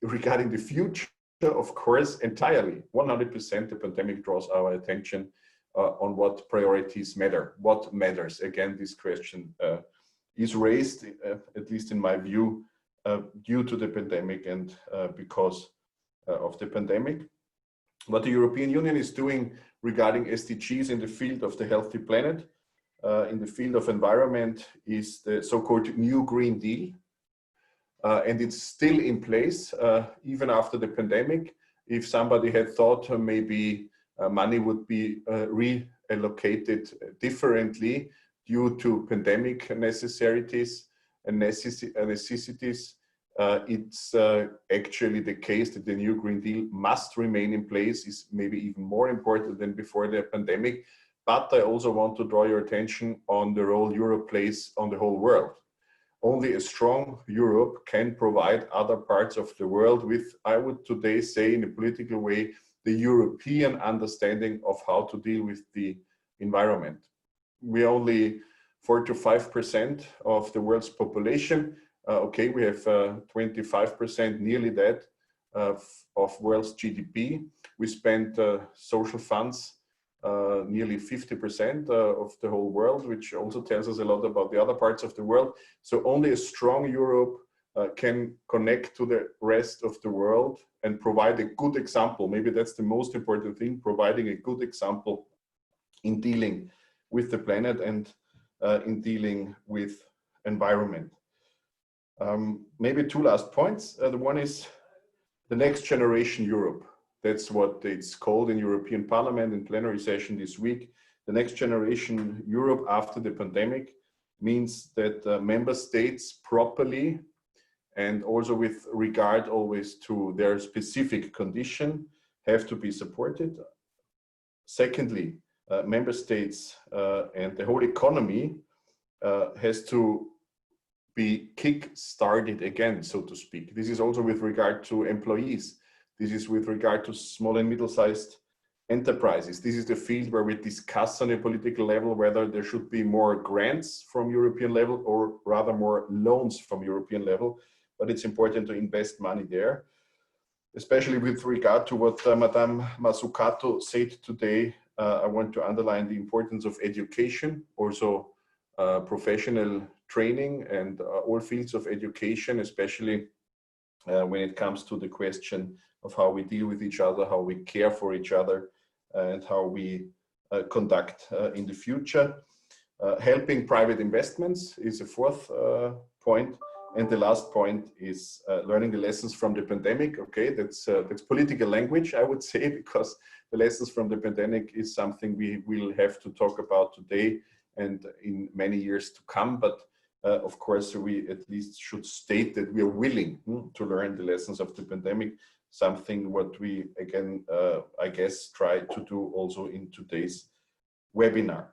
regarding the future, of course, entirely, 100% the pandemic draws our attention on what priorities matter, what matters. Again, this question is raised, at least in my view, due to the pandemic and because of the pandemic. What the European Union is doing regarding SDGs in the field of the healthy planet, in the field of environment, is the so-called New Green Deal. And it's still in place, even after the pandemic. If somebody had thought maybe money would be reallocated differently due to pandemic necessities, it's actually the case that the New Green Deal must remain in place, is maybe even more important than before the pandemic. But I also want to draw your attention on the role Europe plays on the whole world. Only a strong Europe can provide other parts of the world with, I would today say in a political way, the European understanding of how to deal with the environment. We only 4 to 5% of the world's population. Okay, we have 25%, nearly that, of world's GDP. We spend social funds nearly 50% of the whole world, which also tells us a lot about the other parts of the world. So only a strong Europe can connect to the rest of the world and provide a good example. Maybe that's the most important thing, providing a good example in dealing with the planet and in dealing with environment. Maybe 2 last points. The one is the next generation Europe. That's what it's called in European Parliament in plenary session this week. The next generation Europe after the pandemic means that member states properly, and also with regard always to their specific condition, have to be supported. Secondly, member states and the whole economy has to be kick-started again, so to speak. This is also with regard to employees. This is with regard to small and middle-sized enterprises. This is the field where we discuss on a political level whether there should be more grants from European level or rather more loans from European level, but it's important to invest money there. especially with regard to what Madame Matsukata said today, I want to underline the importance of education, also professional training and all fields of education, especially when it comes to the question of how we deal with each other, how we care for each other, and how we conduct in the future. Helping private investments is a fourth point. And the last point is learning the lessons from the pandemic. Okay, that's political language, I would say, because the lessons from the pandemic is something we will have to talk about today and in many years to come. But of course, we at least should state that we are willing to learn the lessons of the pandemic, something what we, again, I guess, try to do also in today's webinar.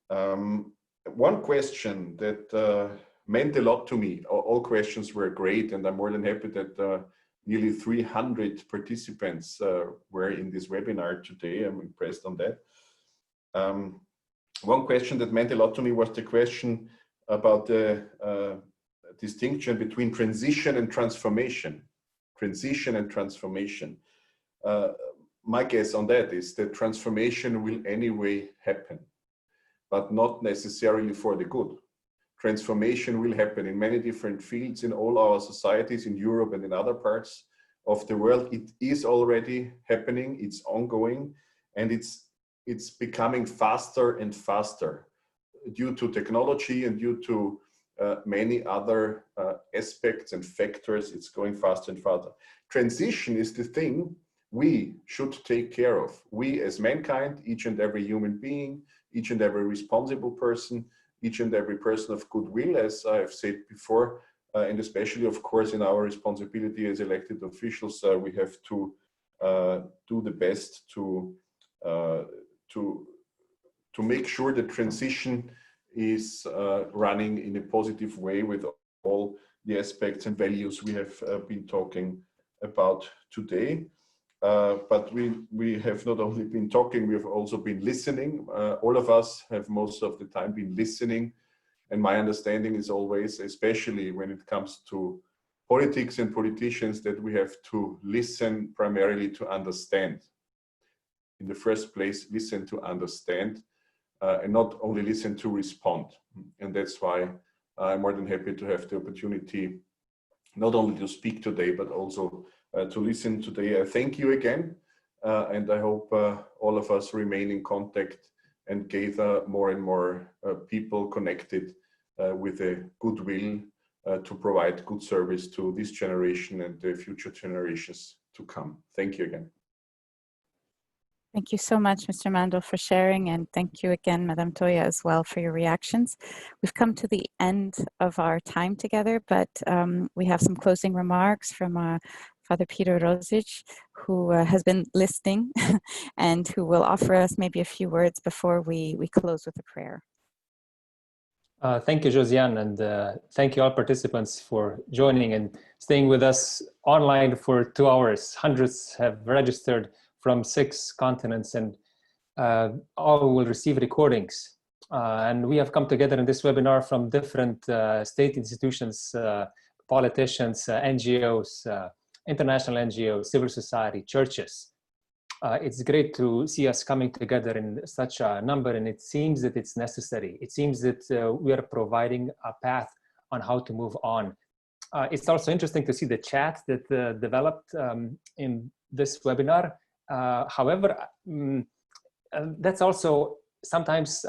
One question that meant a lot to me. All questions were great, and I'm more than happy that nearly 300 participants were in this webinar today. I'm impressed on that. One question that meant a lot to me was the question about the distinction between transition and transformation. Transition and transformation. My guess on that is that transformation will anyway happen, but not necessarily for the good. Transformation will happen in many different fields in all our societies in Europe and in other parts of the world. It is already happening, it's ongoing, and it's becoming faster and faster due to technology and due to many other aspects and factors. It's going faster and faster. Transition is the thing we should take care of. We as mankind, each and every human being, each and every responsible person, each and every person of goodwill, as I have said before, and especially, of course, in our responsibility as elected officials, we have to do the best to make sure the transition is running in a positive way with all the aspects and values we have been talking about today. But we have not only been talking, we have also been listening. All of us have most of the time been listening. And my understanding is always, especially when it comes to politics and politicians, that we have to listen primarily to understand. In the first place, listen to understand and not only listen to respond. And that's why I'm more than happy to have the opportunity not only to speak today, but also to listen today. I thank you again, and I hope all of us remain in contact and gather more and more people connected with a goodwill to provide good service to this generation and the future generations to come. Thank you again. Thank you so much, Mr. Mandal, for sharing, and thank you again, Madame Toya, as well, for your reactions. We've come to the end of our time together, but we have some closing remarks from Father Peter Rosic, who has been listening and who will offer us maybe a few words before we close with a prayer. Thank you, Josiane, and thank you all participants for joining and staying with us online for 2 hours. Hundreds have registered from 6 continents, and all will receive recordings. And we have come together in this webinar from different state institutions, politicians, NGOs, international NGOs, civil society, churches. It's great to see us coming together in such a number, and it seems that it's necessary. It seems that we are providing a path on how to move on. It's also interesting to see the chat that developed in this webinar. However, that's also sometimes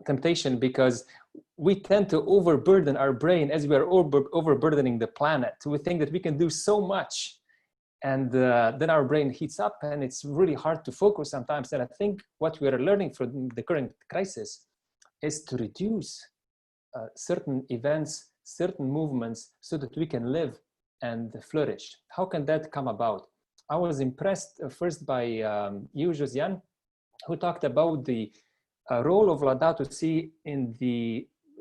temptation, because we tend to overburden our brain as we are overburdening the planet. We think that we can do so much, and then our brain heats up and it's really hard to focus sometimes. And I think what we are learning from the current crisis is to reduce certain events, certain movements, so that we can live and flourish. How can that come about? I was impressed first by you, Josiane, who talked about the role of Laudato Si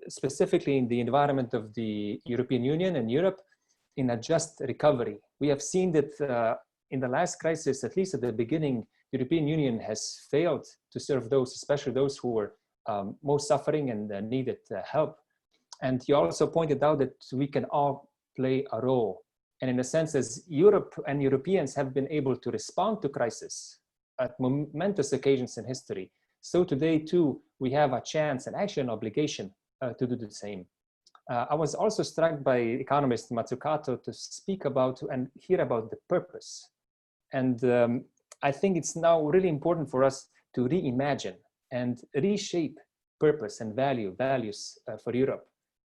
specifically in the environment of the European Union and Europe in a just recovery. We have seen that in the last crisis, at least at the beginning, the European Union has failed to serve those, especially those who were most suffering and needed help. And you also pointed out that we can all play a role. And in a sense, as Europe and Europeans have been able to respond to crisis at momentous occasions in history, so today too, we have a chance and actually an obligation to do the same. I was also struck by economist Matsukata to speak about and hear about the purpose. And I think it's now really important for us to reimagine and reshape purpose and values for Europe.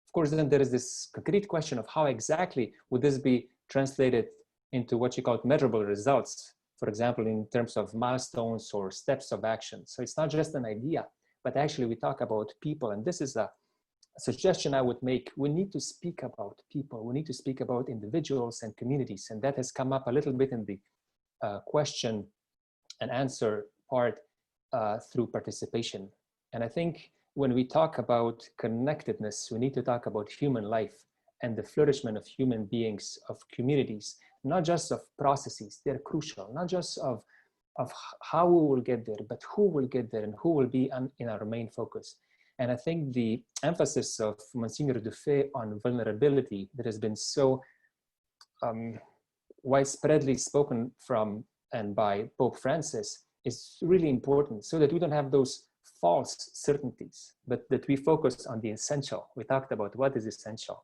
Of course, then there is this concrete question of how exactly would this be translated into what you call measurable results, for example, in terms of milestones or steps of action. So it's not just an idea, but actually we talk about people. And this is a suggestion I would make. We need to speak about people. We need to speak about individuals and communities. And that has come up a little bit in the question and answer part through participation. And I think when we talk about connectedness, we need to talk about human life and the flourishment of human beings, of communities, not just of processes. They're crucial, not just of how we will get there, but who will get there and who will be in our main focus. And I think the emphasis of Monsignor Dufay on vulnerability that has been so widespreadly spoken from and by Pope Francis is really important, so that we don't have those false certainties, but that we focus on the essential. We talked about what is essential.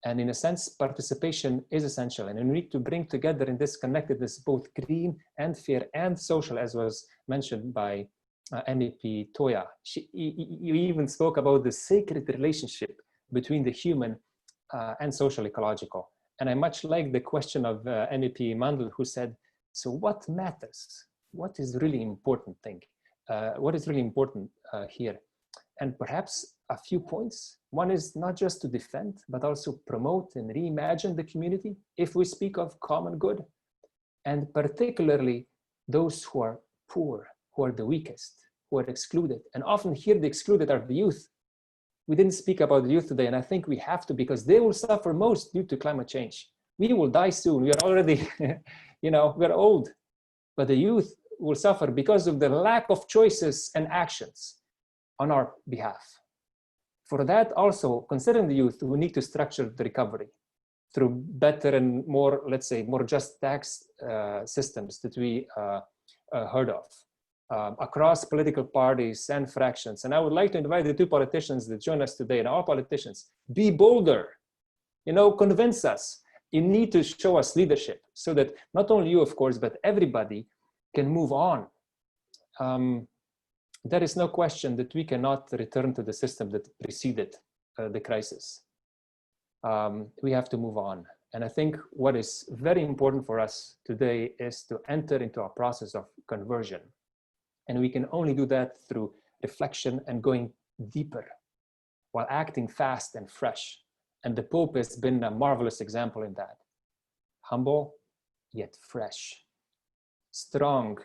And in a sense, participation is essential. And we need to bring together in this connectedness both green and fair and social, as was mentioned by MEP Toya. You even spoke about the sacred relationship between the human and social ecological. And I much like the question of MEP Mandal, who said, so what matters? What is really important thing? What is really important here? And perhaps a few points. One is not just to defend, but also promote and reimagine the community if we speak of common good. And particularly those who are poor, who are the weakest, who are excluded. And often here the excluded are the youth. We didn't speak about the youth today, and I think we have to, because they will suffer most due to climate change. We will die soon. We are already, we're old. But the youth will suffer because of the lack of choices and actions on our behalf. For that also, considering the youth, we need to structure the recovery through better and more, let's say, more just tax systems that we heard of across political parties and fractions. And I would like to invite the two politicians that join us today, and our politicians, be bolder, convince us. You need to show us leadership so that not only you, of course, but everybody can move on. There is no question that we cannot return to the system that preceded the crisis. We have to move on. And I think what is very important for us today is to enter into a process of conversion. And we can only do that through reflection and going deeper while acting fast and fresh. And the Pope has been a marvelous example in that. Humble, yet fresh, strong,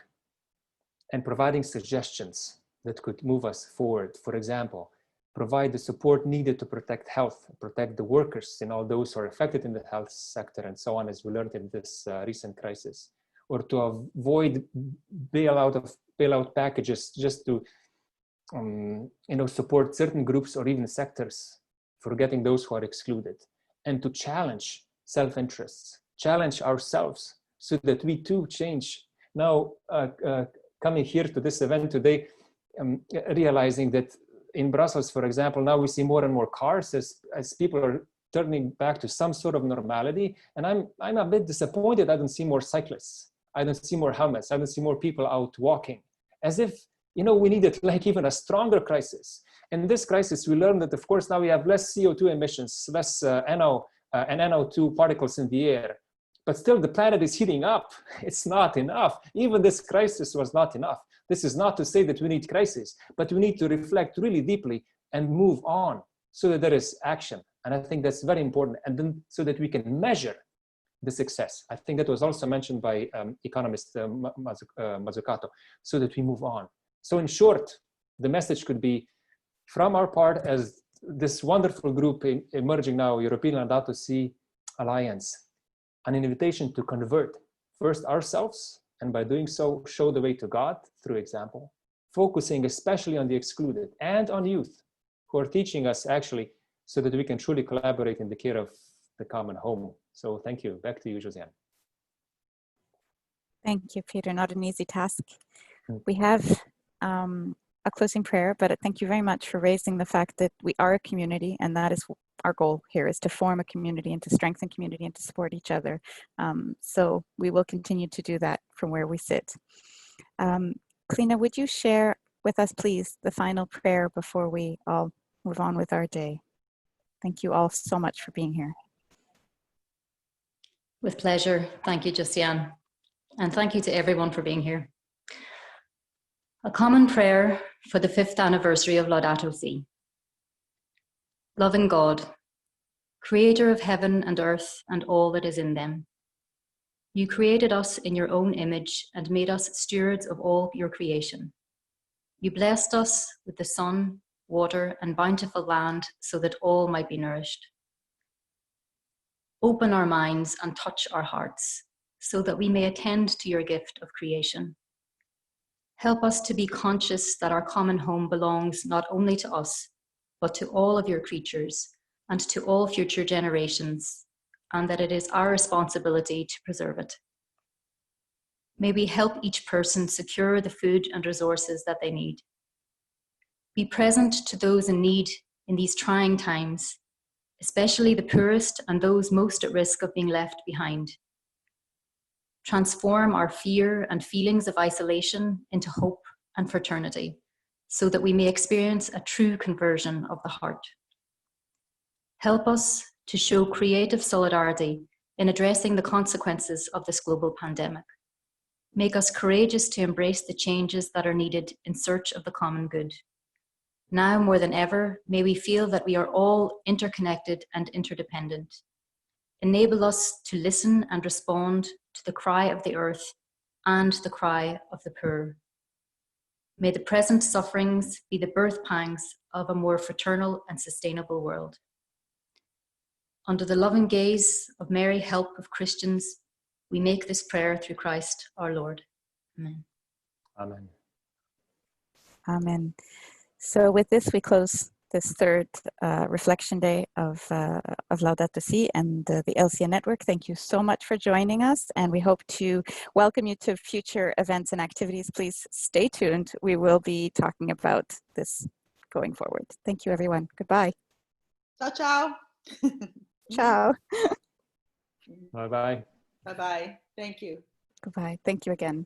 and providing suggestions that could move us forward. For example, provide the support needed to protect health, protect the workers and all those who are affected in the health sector and so on, as we learned in this recent crisis, or to avoid bailout packages just to support certain groups or even sectors, forgetting those who are excluded, and to challenge self-interests, challenge ourselves so that we too change. Now, coming here to this event today, realizing that in Brussels, for example, now we see more and more cars as people are turning back to some sort of normality. And I'm a bit disappointed I don't see more cyclists. I don't see more helmets. I don't see more people out walking. As if, we needed like even a stronger crisis. In this crisis, we learned that, of course, now we have less CO2 emissions, less NO and NO2 particles in the air. But still, the planet is heating up. It's not enough. Even this crisis was not enough. This is not to say that we need crisis, but we need to reflect really deeply and move on so that there is action. And I think that's very important. And then so that we can measure the success. I think that was also mentioned by economist Matsukata, so that we move on. So in short, the message could be from our part as this wonderful group emerging now, European Laudato Si Alliance, an invitation to convert first ourselves, and by doing so, show the way to God through example, focusing especially on the excluded and on youth who are teaching us actually so that we can truly collaborate in the care of the common home. So thank you. Back to you, Josiane. Thank you, Peter. Not an easy task. We have a closing prayer, but thank you very much for raising the fact that we are a community, and that is our goal here, is to form a community and to strengthen community and to support each other. So we will continue to do that from where we sit. Klina, would you share with us, please, the final prayer before we all move on with our day? Thank you all so much for being here. With pleasure. Thank you, Josiane. And thank you to everyone for being here. A common prayer for the 5th anniversary of Laudato Si. Loving God, creator of heaven and earth and all that is in them. You created us in your own image and made us stewards of all your creation. You blessed us with the sun, water, and bountiful land so that all might be nourished. Open our minds and touch our hearts so that we may attend to your gift of creation. Help us to be conscious that our common home belongs not only to us, but to all of your creatures and to all future generations, and that it is our responsibility to preserve it. May we help each person secure the food and resources that they need. Be present to those in need in these trying times, especially the poorest and those most at risk of being left behind. Transform our fear and feelings of isolation into hope and fraternity, so that we may experience a true conversion of the heart. Help us to show creative solidarity in addressing the consequences of this global pandemic. Make us courageous to embrace the changes that are needed in search of the common good. Now more than ever, may we feel that we are all interconnected and interdependent. Enable us to listen and respond to the cry of the earth and the cry of the poor. May the present sufferings be the birth pangs of a more fraternal and sustainable world. Under the loving gaze of Mary, help of Christians, we make this prayer through Christ our Lord. Amen. Amen. Amen. So with this, we close this third reflection day of Laudato Si and the LCN network. Thank you so much for joining us, and we hope to welcome you to future events and activities. Please stay tuned. We will be talking about this going forward. Thank you, everyone. Goodbye. Ciao, ciao. Ciao. Bye-bye. Bye-bye. Thank you. Goodbye. Thank you again.